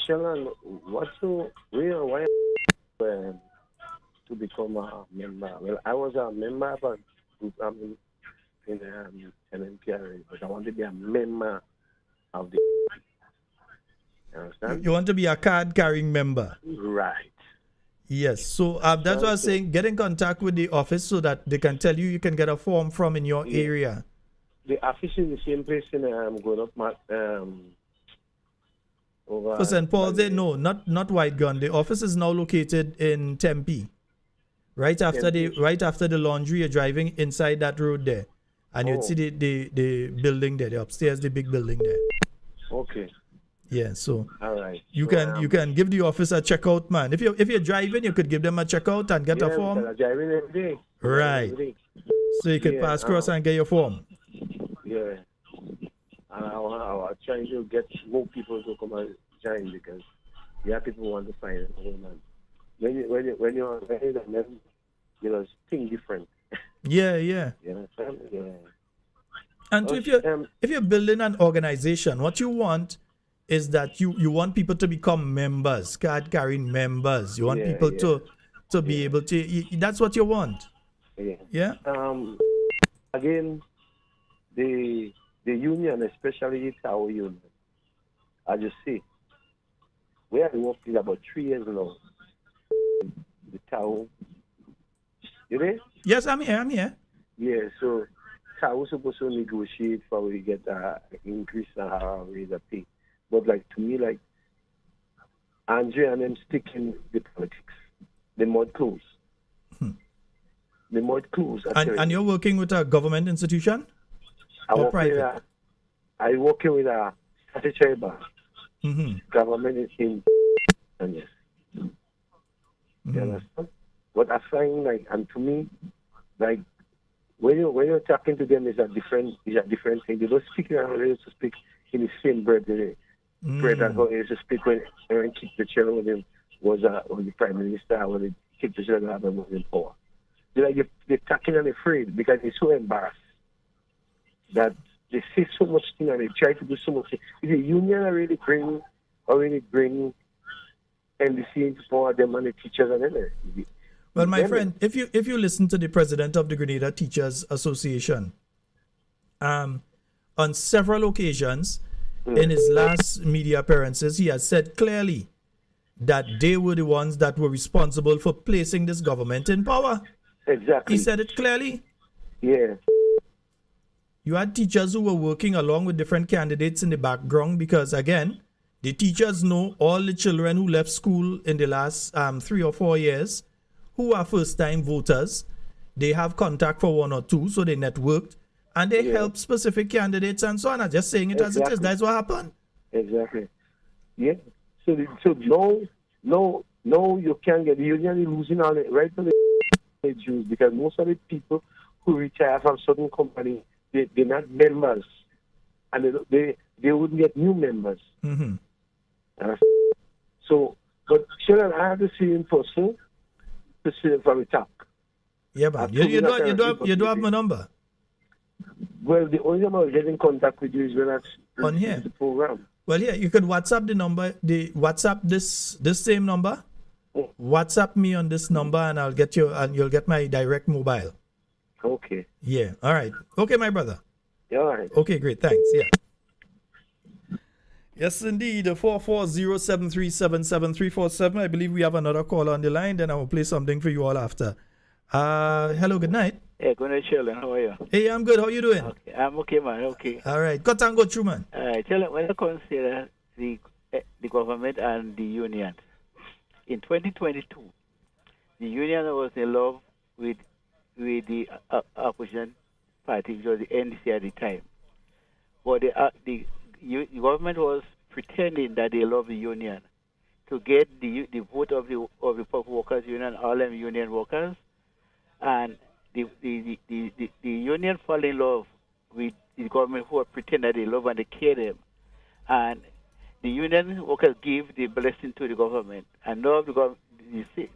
Sheldon, why to become a member? Well, I was a member of a group in NNPRA, but I want to be a member of the. You understand? You want to be a card-carrying member? Right. Yes. So that's what I was saying. Get in contact with the office so that they can tell you can get a form from in your area. The office is the same place I'm going up over. For St. Paul's, no, not White Gun. The office is now located in Tempe. Right after the laundry, you're driving inside that road there. And you'd see the building there, the upstairs, the big building there. Okay. Yeah, so all right. You can give the office a checkout, man. If you're driving, you could give them a checkout and get a form. I'm driving every day. Right. Every day. So you can pass across and get your form. Yeah. And I was trying to get more people to come and join because people want to find it. When you're it's thing different. Yeah. You understand? Yeah. And so if you're building an organization, what you want is that you want people to become members, card carrying members. You want people to be able to. That's what you want. Yeah. Again, the union, especially our union, as you see, we have been working about 3 years now. The town. You there? Yes, I'm here. Yeah, so we're supposed to negotiate for we get an increase in our rate of pay. But to me, Andre and them sticking the politics. The mud close. The mud close. And you're working with a government institution? Or private? I working with a statutory bar. Government is in. And yes. You understand? What I find and to me, when you're talking to them is a different thing. They don't speak how they used to speak in the same breath. Breath as how they used to speak when Keith the chairman with him was the prime minister, when they kicked the chairman out and was in power. They're talking and afraid because they're so embarrassed that they say so much thing and they try to do so much thing. If the union already bring NDC into power, them and the teachers and everything. Well, my friend, if you listen to the president of the Grenada Teachers Association, on several occasions in his last media appearances, he has said clearly that they were the ones that were responsible for placing this government in power. Exactly. He said it clearly. Yeah. You had teachers who were working along with different candidates in the background because, again, the teachers know all the children who left school in the last 3 or 4 years who are first-time voters. They have contact for 1 or 2, so they networked, and they help specific candidates and so on. I'm just saying it as it is. That's what happened. Exactly. Yeah. So no, you can't get the union losing on it right to the Jews because most of the people who retire from certain companies, they're not members, and they wouldn't get new members. So, but Sheldon, I have to see in person to see it from the top. Yeah, man. You do have my number. Well, the only number I get in contact with you is when I on here the program. Well, yeah, you could WhatsApp the number. The WhatsApp this same number. WhatsApp me on this number, and I'll get you, and you'll get my direct mobile. Okay. Yeah. All right. Okay, my brother. Yeah, all right. Okay, great. Thanks. Yeah. Yes, indeed. 440-737-7347. I believe we have another call on the line. Then I will play something for you all after. Hello, good night. Hey, good night, Sheldon. How are you? Hey, I'm good. How you doing? Okay. I'm okay, man. Okay. All right. Cut and go through, man. Sheldon, when I consider the government and the union, in 2022, the union was in love with the opposition party, which was the NDC at the time. But the government was pretending that they love the union to get the vote of the public workers union, all them union workers, and the union fall in love with the government who are pretend that they love and they care them, and the union workers give the blessing to the government, and now the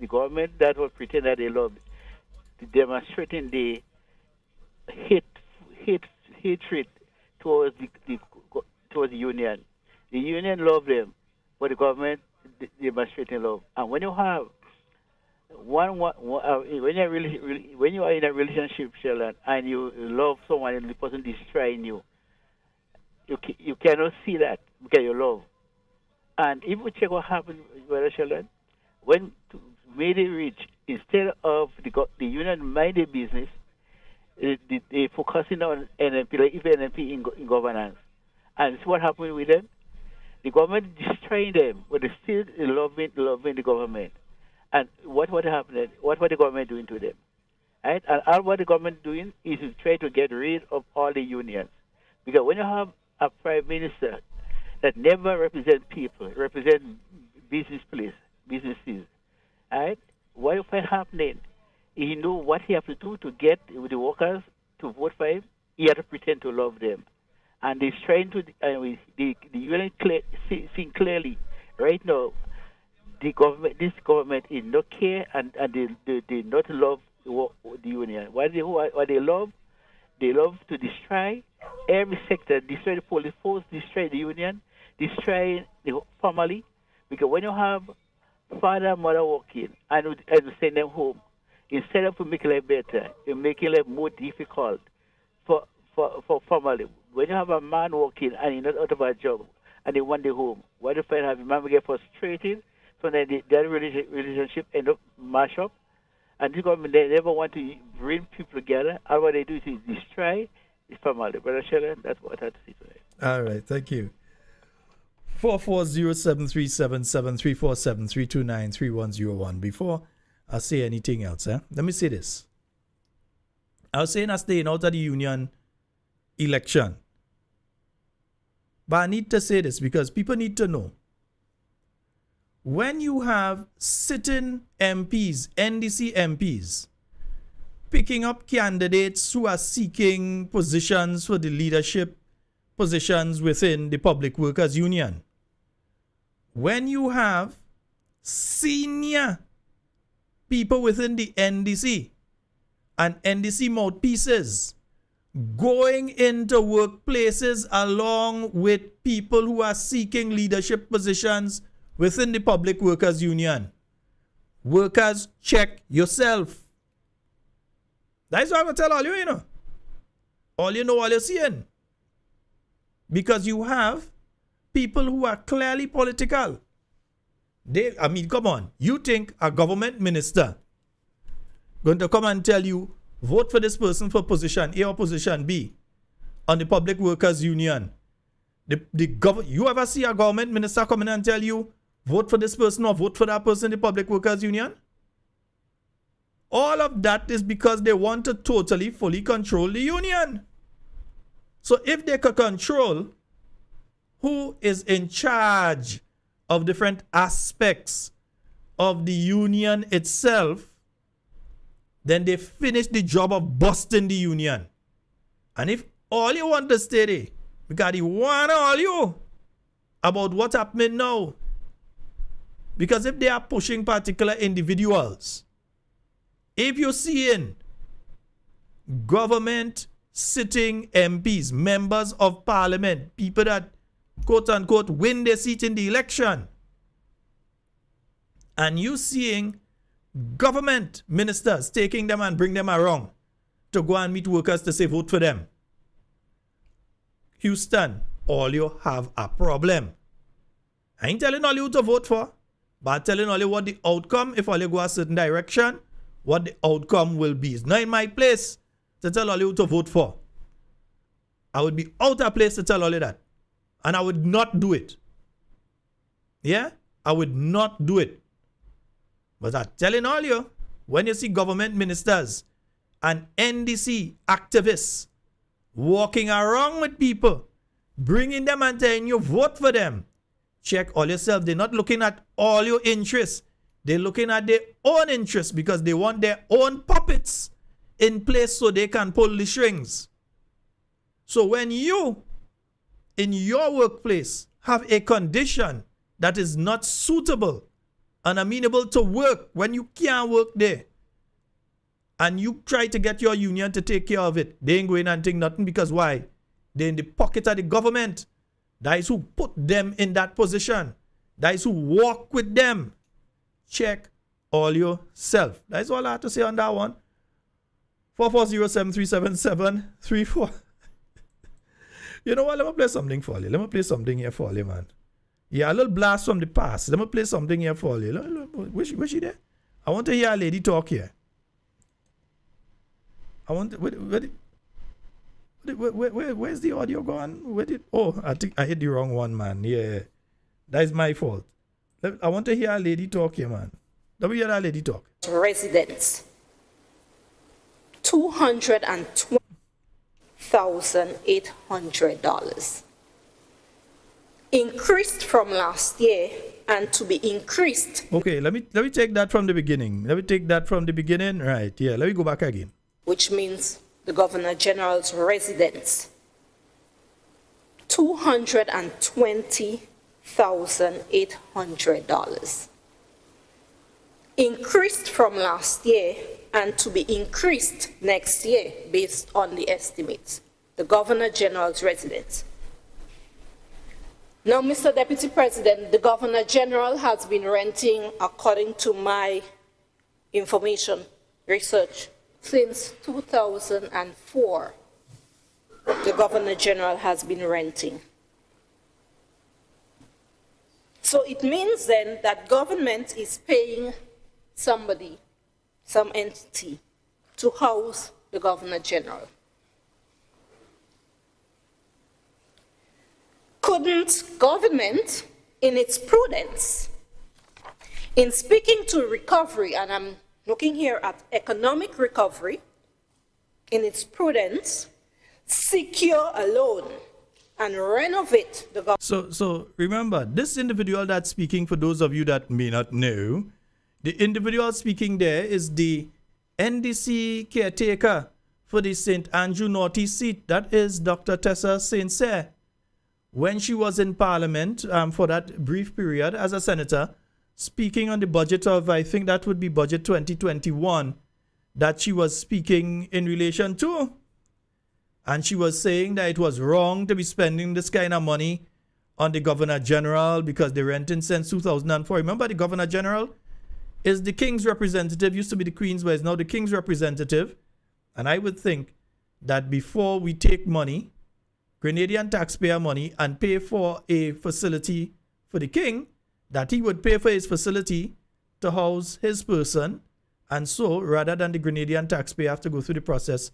government that was pretend that they love, demonstrating the hatred towards the union. The union love them, but the government demonstrating love. And when you have when you are in a relationship, Sheldon, and you love someone and the person destroying you, you cannot see that because you love. And if we check what happened, brother Sheldon, when made it rich, instead of the union mind their business, they focusing on NMP, like even NMP in governance. And this is what happened with them. The government destroying them, but they still loving the government. And what happened? What the government doing to them? Right? And all what the government doing is to try to get rid of all the unions. Because when you have a prime minister that never represent people, represent businesses, right? What you find happening? He know what he have to do to get the workers to vote for him. He had to pretend to love them, and he's trying to. The union seeing clearly right now. This government is not care and they not love the union. What they love to destroy every sector, destroy the police force, destroy the union, destroy the family. Because when you have father and mother working and send them home, instead of making life better, you're making life more difficult for family. When you have a man working and he's not out of a job and they want the home, what do you find? Have your mom get frustrated? So then that relationship end up mash up. And this government, they never want to bring people together. All what they do is destroy the family. Brother Sheldon, that's what I had to say today. All right, thank you. 440-737-7347-329-3101. Before I say anything else, let me say this. I was saying I'm staying out of the union election. But I need to say this because people need to know. When you have sitting MPs, NDC MPs, picking up candidates who are seeking positions for the leadership positions within the Public Workers Union, when you have senior people within the NDC and NDC mouthpieces going into workplaces along with people who are seeking leadership positions within the Public Workers Union, workers, check yourself. That's what I'm going to tell all you, All you know, all you're seeing. Because you have people who are clearly political. Come on. You think a government minister going to come and tell you, vote for this person for position A or position B on the Public Workers Union? You ever see a government minister come in and tell you, vote for this person or vote for that person in the Public Workers Union? All of that is because they want to totally, fully control the union. So if they could control who is in charge of different aspects of the union itself, then they finish the job of busting the union. And if all you want to stay there, because they want all you about what's happening now. Because if they are pushing particular individuals, if you're seeing government sitting MPs, members of parliament, people that quote unquote win their seat in the election, and you seeing government ministers taking them and bring them around to go and meet workers to say vote for them, Houston, all you have a problem. I ain't telling all you to vote for, but I'm telling all you what the outcome, if all you go a certain direction, what the outcome will be. It's not in my place to tell all you to vote for. I would be out of place to tell all you that. And I would not do it. Yeah? I would not do it. But I'm telling all you, when you see government ministers and NDC activists walking around with people, bringing them and telling you vote for them, check all yourself. They're not looking at all your interests. They're looking at their own interests because they want their own puppets in place so they can pull the strings. So when you, in your workplace, have a condition that is not suitable and amenable to work, when you can't work there, and you try to get your union to take care of it, they ain't going and think nothing, because why? They're in the pocket of the government. That is who put them in that position. That is who walk with them. Check all yourself. That's all I have to say on that one. 440-7377-34. You know what? Let me play something for you. Let me play something here for you, man. Yeah, a little blast from the past. Let me play something here for you. Where's she there? I want to hear a lady talk here. I want to, where's the audio gone? I think I hit the wrong one, man. Yeah, that is my fault. I want to hear a lady talk here, man. Let me hear that lady talk. Residents, $220,800. Increased from last year and to be increased. Okay, let me take that from the beginning. Right, yeah, let me go back again. Which means the Governor General's residence, $220,800. Increased from last year and to be increased next year based on the estimates. The Governor General's residence. Now, Mr. Deputy President, the Governor General has been renting, according to my information research, since 2004. The Governor General has been renting. So it means then that government is paying somebody, some entity, to house the Governor General. Couldn't government, in its prudence, in speaking to recovery, and I'm looking here at economic recovery, in its prudence, secure a loan and renovate the government? So remember, this individual that's speaking, for those of you that may not know, the individual speaking there is the NDC caretaker for the St. Andrew Northeast seat. That is Dr. Tessa St. Cyr. When she was in Parliament for that brief period as a senator, speaking on the budget of, I think that would be budget 2021, that she was speaking in relation to. And she was saying that it was wrong to be spending this kind of money on the Governor General because they're renting since 2004. Remember, the Governor General is the King's representative, used to be the Queen's, but is now the King's representative. And I would think that before we take money, Grenadian taxpayer money, and pay for a facility for the King, that he would pay for his facility to house his person. And so, rather than the Grenadian taxpayer have to go through the process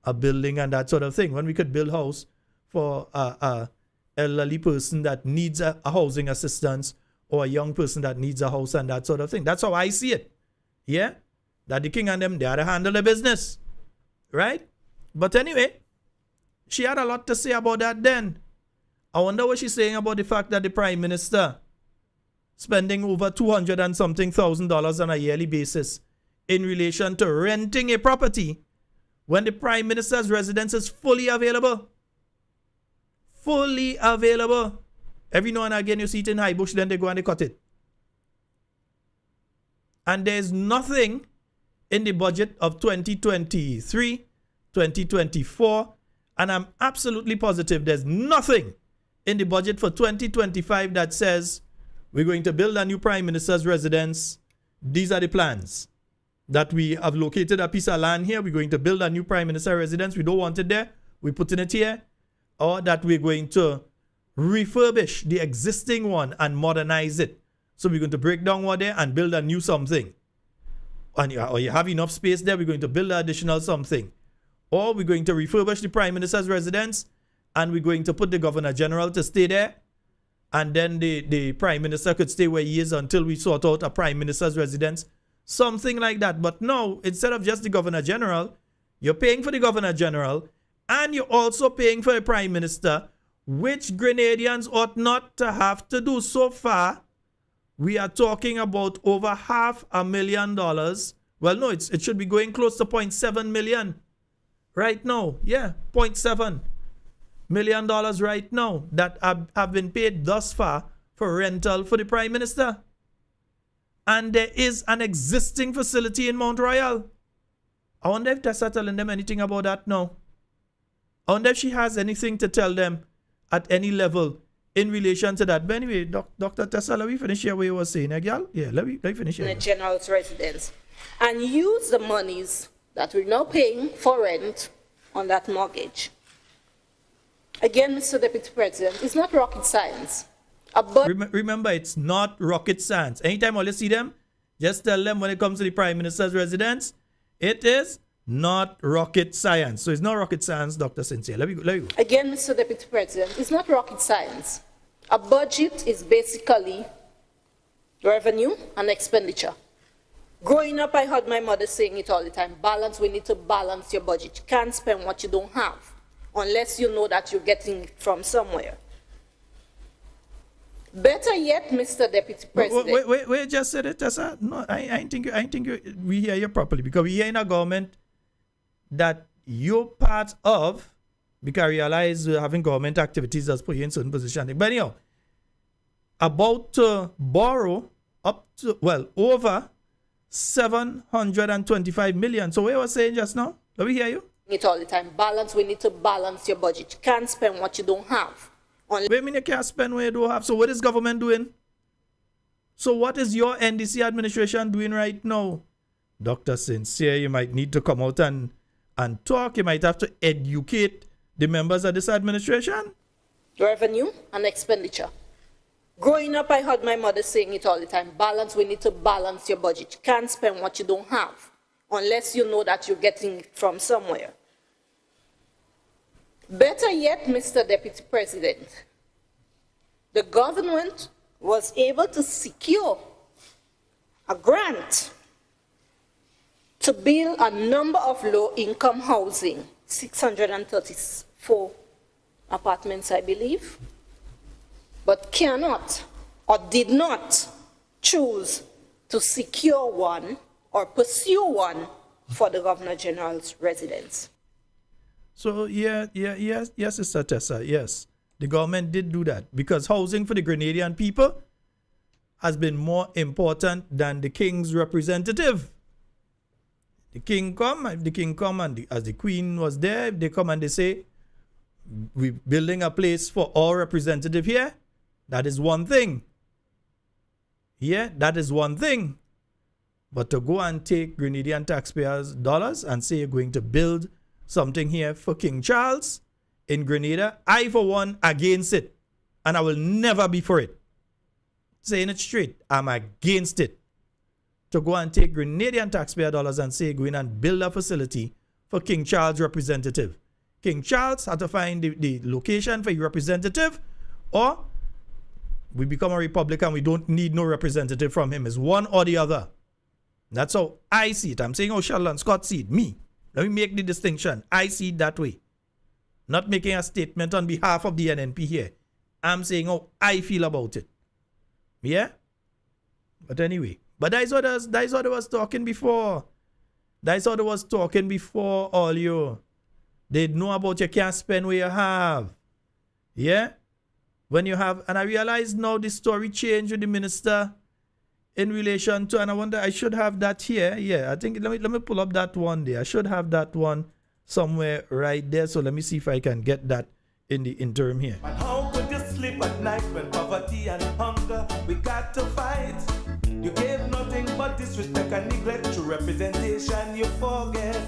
of building and that sort of thing, when we could build a house for a elderly person that needs a housing assistance, or a young person that needs a house and that sort of thing. That's how I see it. Yeah? That the King and them, they had to handle the business. Right? But anyway, she had a lot to say about that then. I wonder what she's saying about the fact that the Prime Minister spending over $200 and something thousand on a yearly basis in relation to renting a property when the Prime Minister's residence is fully available. Fully available. Every now and again you see it in High Bush, then they go and they cut it. And there's nothing in the budget of 2023, 2024, and I'm absolutely positive there's nothing in the budget for 2025 that says we're going to build a new Prime Minister's residence. These are the plans. That we have located a piece of land here. We're going to build a new Prime Minister residence. We don't want it there. We're putting it here. Or that we're going to refurbish the existing one and modernize it. So we're going to break down one there and build a new something. And you have enough space there, we're going to build an additional something. Or we're going to refurbish the Prime Minister's residence and we're going to put the Governor General to stay there. And then the Prime Minister could stay where he is until we sort out a Prime Minister's residence. Something like that. But no, instead of just the Governor General, you're paying for the Governor General and you're also paying for the Prime Minister, which Grenadians ought not to have to do. So far, we are talking about over $500,000. Well, no, it should be going close to 0.7 million right now. Yeah, $0.7 million right now that have been paid thus far for rental for the Prime Minister. And there is an existing facility in Mount Royal. I wonder if Tessa telling them anything about that now. I wonder if she has anything to tell them at any level in relation to that. But anyway, Dr. Tessa, let me finish here what you were saying, girl. Yeah, let me finish here. The General's residence. And use the monies that we're now paying for rent on that mortgage. Again, Mr. Deputy President, it's not rocket science. Remember, it's not rocket science. Anytime all you see them, just tell them when it comes to the Prime Minister's residence, it is not rocket science. So it's not rocket science, Dr. Cynthia. Let me go. Again, Mr. Deputy President, it's not rocket science. A budget is basically revenue and expenditure. Growing up, I heard my mother saying it all the time. Balance, we need to balance your budget. You can't spend what you don't have unless you know that you're getting it from somewhere. Better yet, Mr. Deputy President. Wait, just said it, Tessa. No, I think we hear you properly because we hear in a government that you're part of, because I realize having government activities does put you in certain positions. But anyhow, about to borrow up to, over 725 million. So what you were saying just now? Let me hear you. It all the time. Balance, we need to balance your budget. You can't spend what you don't have. Wait a minute, you can't spend what you don't have. So what is government doing? So what is your NDC administration doing right now? Dr. Sincere, you might need to come out and talk. You might have to educate the members of this administration. Revenue and expenditure. Growing up, I heard my mother saying it all the time. Balance, we need to balance your budget. You can't spend what you don't have unless you know that you're getting it from somewhere. Better yet, Mr. Deputy President, the government was able to secure a grant to build a number of low-income housing, 634 apartments, I believe, but cannot or did not choose to secure one or pursue one for the Governor General's residence. So, yes, Sister Tessa, yes. The government did do that because housing for the Grenadian people has been more important than the king's representative. The king come and as the queen was there, they come and they say, we're building a place for our representative here. That is one thing. Yeah, that is one thing. But to go and take Grenadian taxpayers' dollars and say you're going to build something here for King Charles in Grenada, I, for one, against it. And I will never be for it. Saying it straight, I'm against it. To go and take Grenadian taxpayer dollars and say go in and build a facility for King Charles' representative. King Charles had to find the location for your representative, or we become a republic and we don't need no representative from him. It's one or the other. That's how I see it. I'm saying how Sheldon Scott see it. Me. Let me make the distinction. I see it that way. Not making a statement on behalf of the NNP here. I'm saying how I feel about it. Yeah? But anyway. But that's what I was talking before. That's what I was talking before, all you. They know about you can't spend what you have. Yeah? When you have, and I realize now the story changed with the minister in relation to, and I wonder, I should have that here. Yeah, I think, let me pull up that one there. I should have that one somewhere right there. So let me see if I can get that in the interim here. And how could you sleep at night when poverty and hunger we got to fight? You gave nothing but disrespect and neglect. Through representation you forget.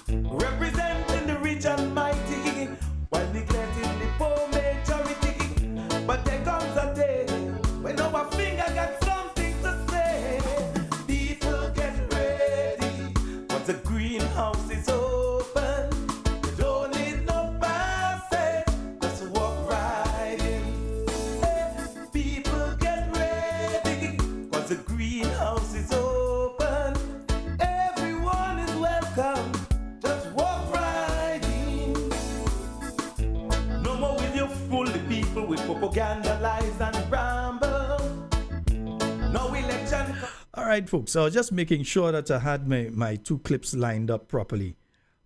Representing the rich and mighty while neglecting the poor majority. with propaganda, lies, and ramble. No election. All right, folks. So I was just making sure that I had my two clips lined up properly.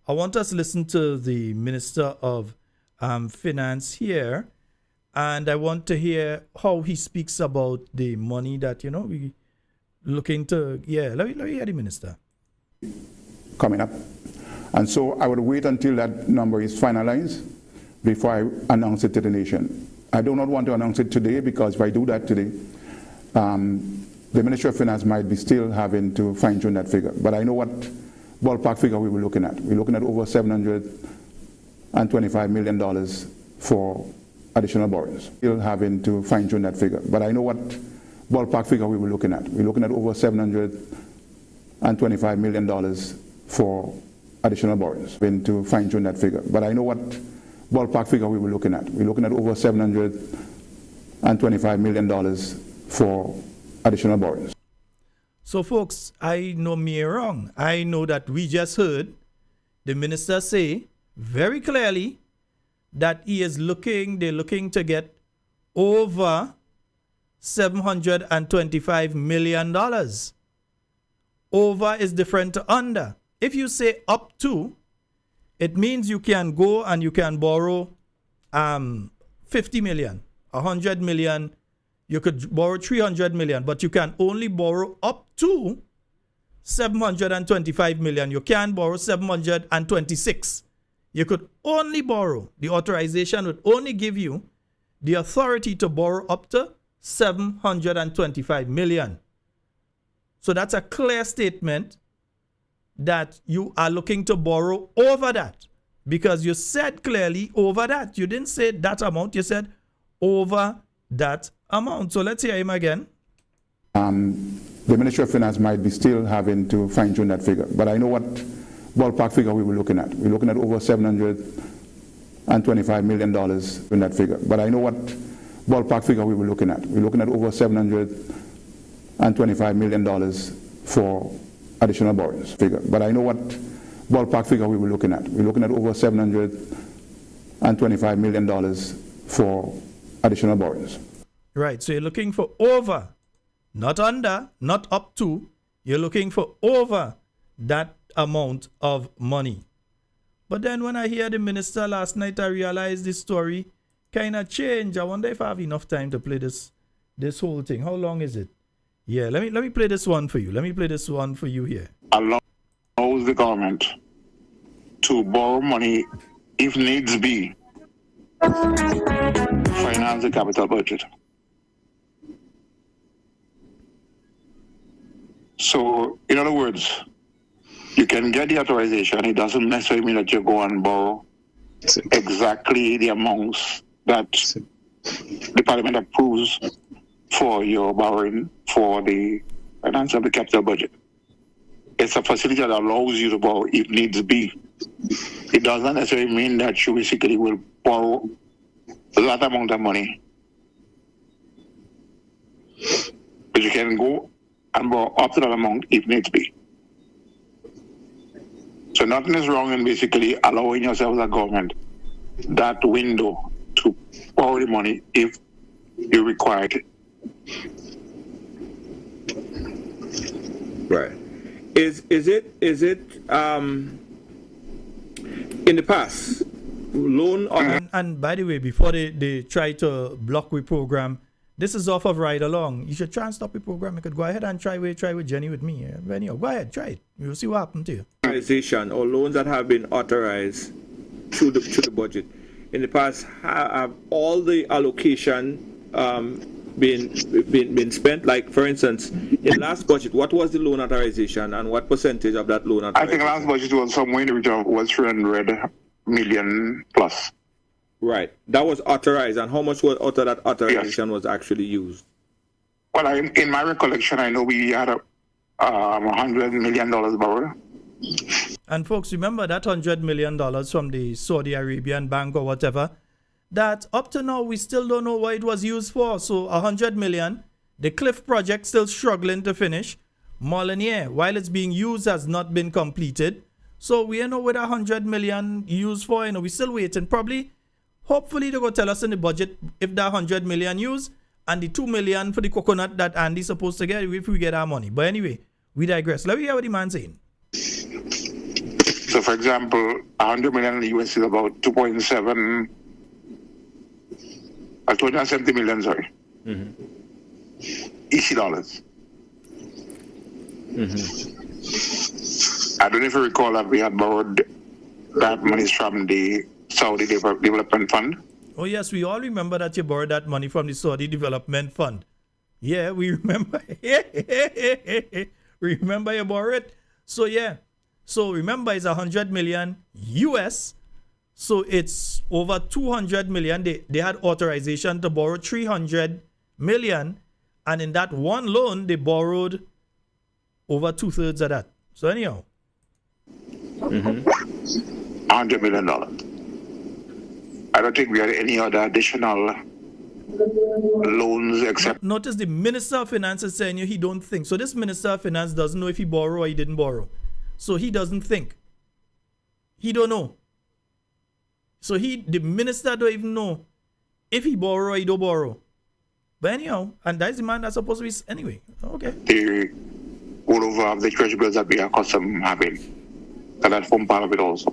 I want us to listen to the Minister of Finance here, and I want to hear how he speaks about the money that, we looking to. Yeah, let me hear the Minister. Coming up. And so I would wait until that number is finalized before I announce it to the nation. I do not want to announce it today, because if I do that today, the Ministry of Finance might be still having to fine-tune that figure. But I know what ballpark figure we were looking at. We're looking at over $725 million for additional borrowings. Still having to fine-tune that figure. But I know what ballpark figure we were looking at. We're looking at over $725 million for additional borrowings. Been to fine-tune that figure. But I know what ballpark figure we were looking at. We're looking at over $725 million for additional borrowings. So, folks, I know me wrong. I know that we just heard the minister say very clearly that they're looking to get over $725 million. Over is different to under. If you say up to, it means you can go and you can borrow 50 million, 100 million. You could borrow 300 million, but you can only borrow up to 725 million. You can borrow 726. You could only borrow. The authorization would only give you the authority to borrow up to 725 million. So that's a clear statement that you are looking to borrow over that, because you said clearly over that. You didn't say that amount. You said over that amount. So let's hear him again. The Ministry of Finance might be still having to fine-tune that figure, but I know what ballpark figure we were looking at. We're looking at over $725 million in that figure. But I know what ballpark figure we were looking at. We're looking at over $725 million for additional borrowings figure. But I know what ballpark figure we were looking at. We're looking at over $725 million for additional borrowings. Right, so you're looking for over, not under, not up to. You're looking for over that amount of money. But then when I hear the minister last night, I realized this story kind of changed. I wonder if I have enough time to play this whole thing. How long is it? Yeah, let me play this one for you. Let me play this one for you here. Allows the government to borrow money if needs be to finance the capital budget. So, in other words, you can get the authorization. It doesn't necessarily mean that you go and borrow exactly the amounts that the Parliament approves for your borrowing for the finance of the capital budget. It's a facility that allows you to borrow if needs be. It doesn't necessarily mean that you basically will borrow that amount of money. But you can go and borrow up to that amount if needs be. So nothing is wrong in basically allowing yourself as a government that window to borrow the money if you require it. Right. Is it in the past loan on and by the way, before they try to block the program, this is off of Ride Along. You should try and stop the program. You could go ahead and try with Jenny with me. Anyhow, go ahead, try it. You'll see what happens to you. Authorization or loans that have been authorized through the budget. In the past, have all the allocation been spent? Like, for instance, in last budget, what was the loan authorization and what percentage of that loan authorization? I think last budget was somewhere in the region of 300 million plus. Right. That was authorized. And how much was out of that authorization was actually used? Well, in my recollection, I know we had $100 million borrowed. And folks, remember that $100 million from the Saudi Arabian bank or whatever, that up to now, we still don't know what it was used for. So $100 million, the Cliff project still struggling to finish. Molinier, while it's being used, has not been completed. So we don't know what $100 million used for. We're still waiting. Probably Hopefully they go tell us in the budget if that 100 million used and the 2 million for the coconut that Andy's supposed to get if we get our money. But anyway, we digress. Let me hear what the man's saying. So, for example, 100 million in the US is about 2.7, 270 million, sorry. EC dollars. I don't know if you recall that we had borrowed that money from the Saudi Development Fund. Oh, yes, we all remember that you borrowed that money from the Saudi Development Fund. Yeah, we remember. Remember you borrowed it? So, yeah. So, remember, it's 100 million US. So, it's over 200 million. They had authorization to borrow 300 million. And in that one loan, they borrowed over 2/3 of that. So, anyhow. $100 million. I don't think we had any other additional loans except. Notice the Minister of Finance is saying he don't think. So this Minister of Finance doesn't know if he borrowed or he didn't borrow. So he doesn't think. He don't know. So the minister don't even know if he borrow or he don't borrow. But anyhow, and that's the man that's supposed to be anyway. Okay. The all over the treasury bills that we are accustomed having. So that form part of it also.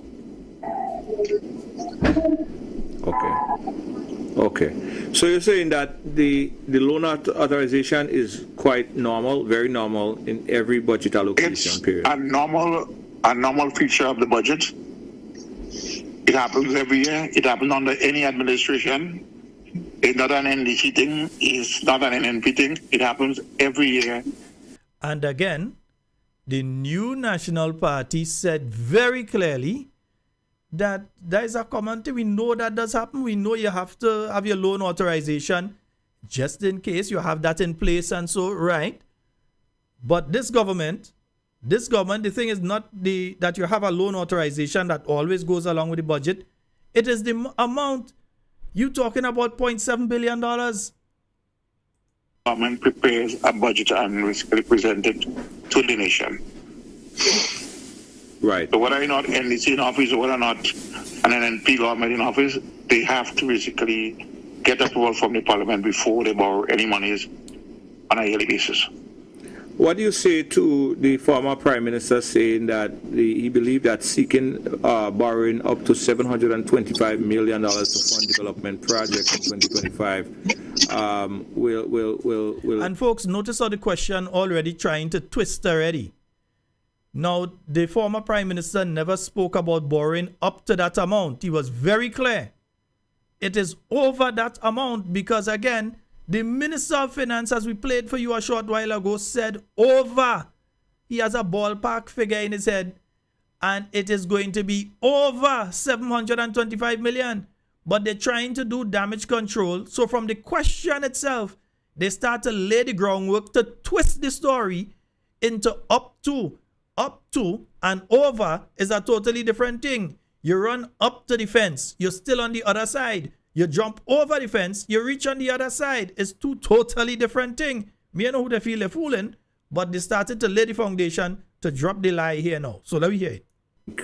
Okay. So you're saying that the loan authorization is quite normal, very normal in every budget allocation period. A normal feature of the budget. It happens every year. It happens under any administration. It's not an NDC thing. It's not an NNP thing. It happens every year. And again, the new National Party said very clearly that there is a common thing. We know that does happen. We know you have to have your loan authorization just in case you have that in place and so, right? But this government, the thing is not that you have a loan authorization that always goes along with the budget. It is the amount. You talking about $0.7 billion. Government prepares a budget and presents it to the nation. Right. So whether or not NDC in office or whether or not an NNP government in office, they have to basically get approval from the parliament before they borrow any monies on a yearly basis. What do you say to the former Prime Minister saying that he believed that seeking borrowing up to $725 million to fund development projects in 2025 will... And folks, notice how the question already trying to twist already. Now, the former Prime Minister never spoke about borrowing up to that amount. He was very clear. It is over that amount because, again, the Minister of Finance, as we played for you a short while ago, said over. He has a ballpark figure in his head, and it is going to be over 725 million. But they're trying to do damage control. So from the question itself, they start to lay the groundwork to twist the story into up to, and over is a totally different thing. You run up to the fence, you're still on the other side. You jump over the fence, you reach on the other side. It's two totally different things. Me know who they feel they're fooling, but they started to lay the foundation to drop the lie here now. So let me hear it.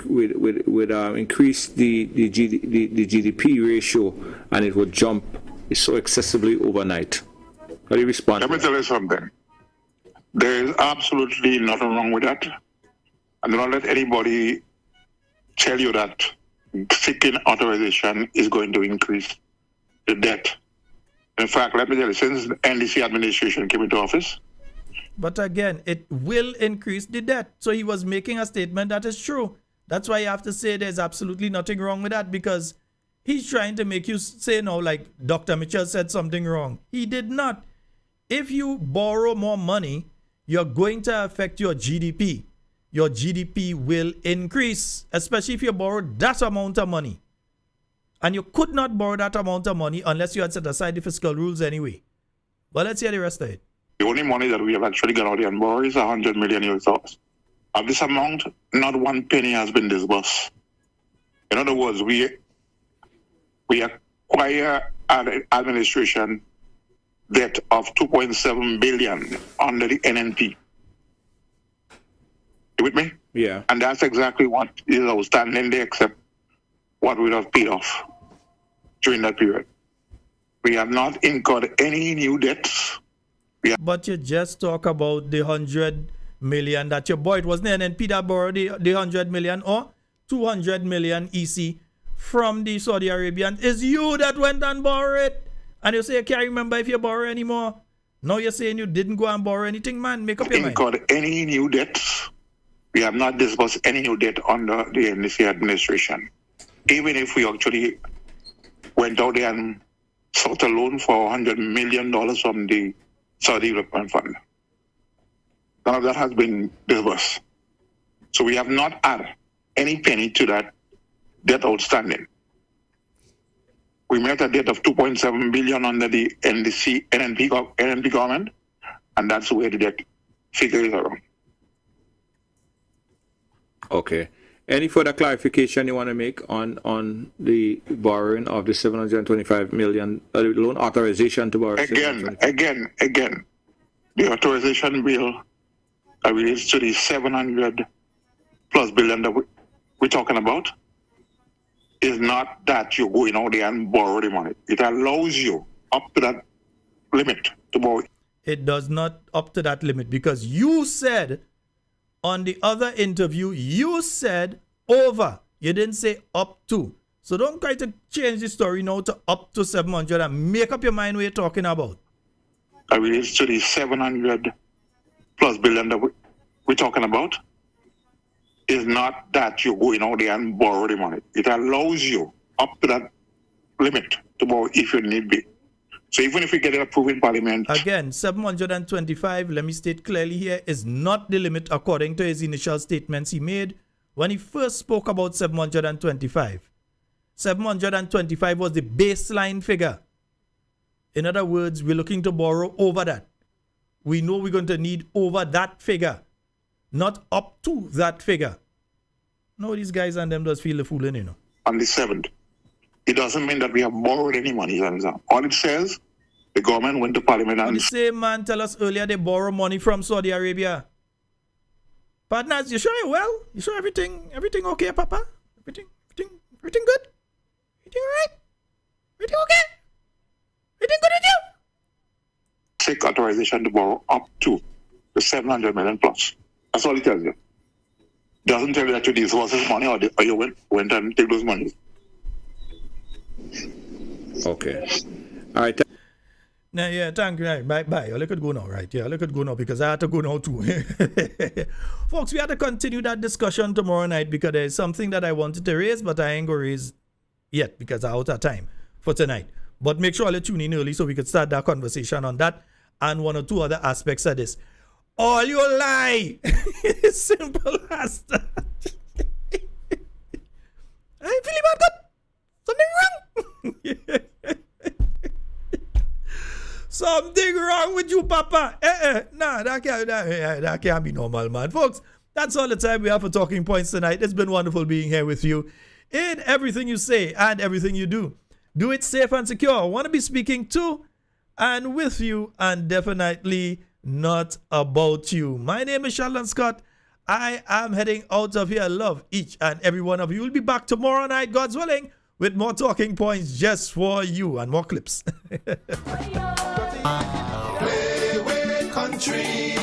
Would increase the GDP ratio, and it would jump so excessively overnight. How do you respond? Let me tell you something. There is absolutely nothing wrong with that. And do not let anybody tell you that seeking authorization is going to increase the debt. In fact, let me tell you, since the NDC administration came into office. But again, it will increase the debt. So he was making a statement that is true. That's why you have to say there's absolutely nothing wrong with that, because he's trying to make you say no, like Dr. Mitchell said something wrong. He did not. If you borrow more money, you're going to affect your GDP. Your GDP will increase, especially if you borrow that amount of money. And you could not borrow that amount of money unless you had set aside the fiscal rules anyway. But let's hear the rest of it. The only money that we have actually got out and borrowed is $100 million US dollars. Of this amount, not one penny has been disbursed. In other words, we acquire an administration debt of $2.7 billion under the NNP. You with me? Yeah. And that's exactly what is outstanding there, except what we have paid off. during that period. We have not incurred any new debts. But you just talk about the 100 million that your boy, it wasn't NNP that borrowed the 100 million or 200 million EC from the Saudi Arabians. It's you that went and borrowed it. And you say you can't remember if you borrow anymore. Now you're saying you didn't go and borrow anything, man. Make up your mind. Incurred any new debts. We have not disbursed any new debt under the NDC administration. Even if we actually went out there and sought a loan for $100 million from the Saudi Development Fund. None of that has been disbursed. So we have not added any penny to that debt outstanding. We met a debt of $2.7 billion under the NNP government, and that's where the debt figure is around. Okay. Any further clarification you want to make on the borrowing of the 725 million loan authorization to borrow? Again, the authorization bill relates to the 700 plus billion that we're talking about. Is not that you're going out there and borrow the money. It allows you up to that limit to borrow. It does not up to that limit because you said on the other interview, you said over. You didn't say up to. So don't try to change the story now to up to 700 and make up your mind what you're talking about. It relates to the 700 plus billion that we're talking about. Is not that you're going out there and borrow the money. It allows you up to that limit to borrow if you need be. So even if we get it approved in Parliament. Again, 725, let me state clearly here, is not the limit according to his initial statements he made when he first spoke about 725. 725 was the baseline figure. In other words, we're looking to borrow over that. We know we're going to need over that figure. Not up to that figure. No, these guys and them does feel the fooling, you know. On the 7th. It doesn't mean that we have borrowed any money. All it says, the government went to Parliament and... The same man tell us earlier they borrow money from Saudi Arabia. Partners, you sure you're well? You sure everything okay, Papa? Everything good? Everything alright? Everything okay? Everything good with you? Take authorization to borrow up to the 700 million plus. That's all it tells you. It doesn't tell you that you disburse this money or you went and take those monies. Okay. All right. Now, yeah, thank you. Right, bye. Let it go now, right? Yeah, let it go now because I have to go now too. Folks, we have to continue that discussion tomorrow night because there's something that I wanted to raise, but I ain't going to raise yet because I'm out of time for tonight. But make sure you tune in early so we can start that conversation on that and one or two other aspects of this. All you lie. Simple as that. I'm feeling bad good. Something wrong. Something wrong with you, Papa. Nah, that can't be normal, man. Folks, that's all the time we have for Talking Points tonight. It's been wonderful being here with you in everything you say and everything you do. Do it safe and secure. I want to be speaking to and with you and definitely not about you. My name is Sheldon Scott. I am heading out of here. I love each and every one of you. We'll be back tomorrow night, God's willing, with more Talking Points just for you and more clips. Play with country.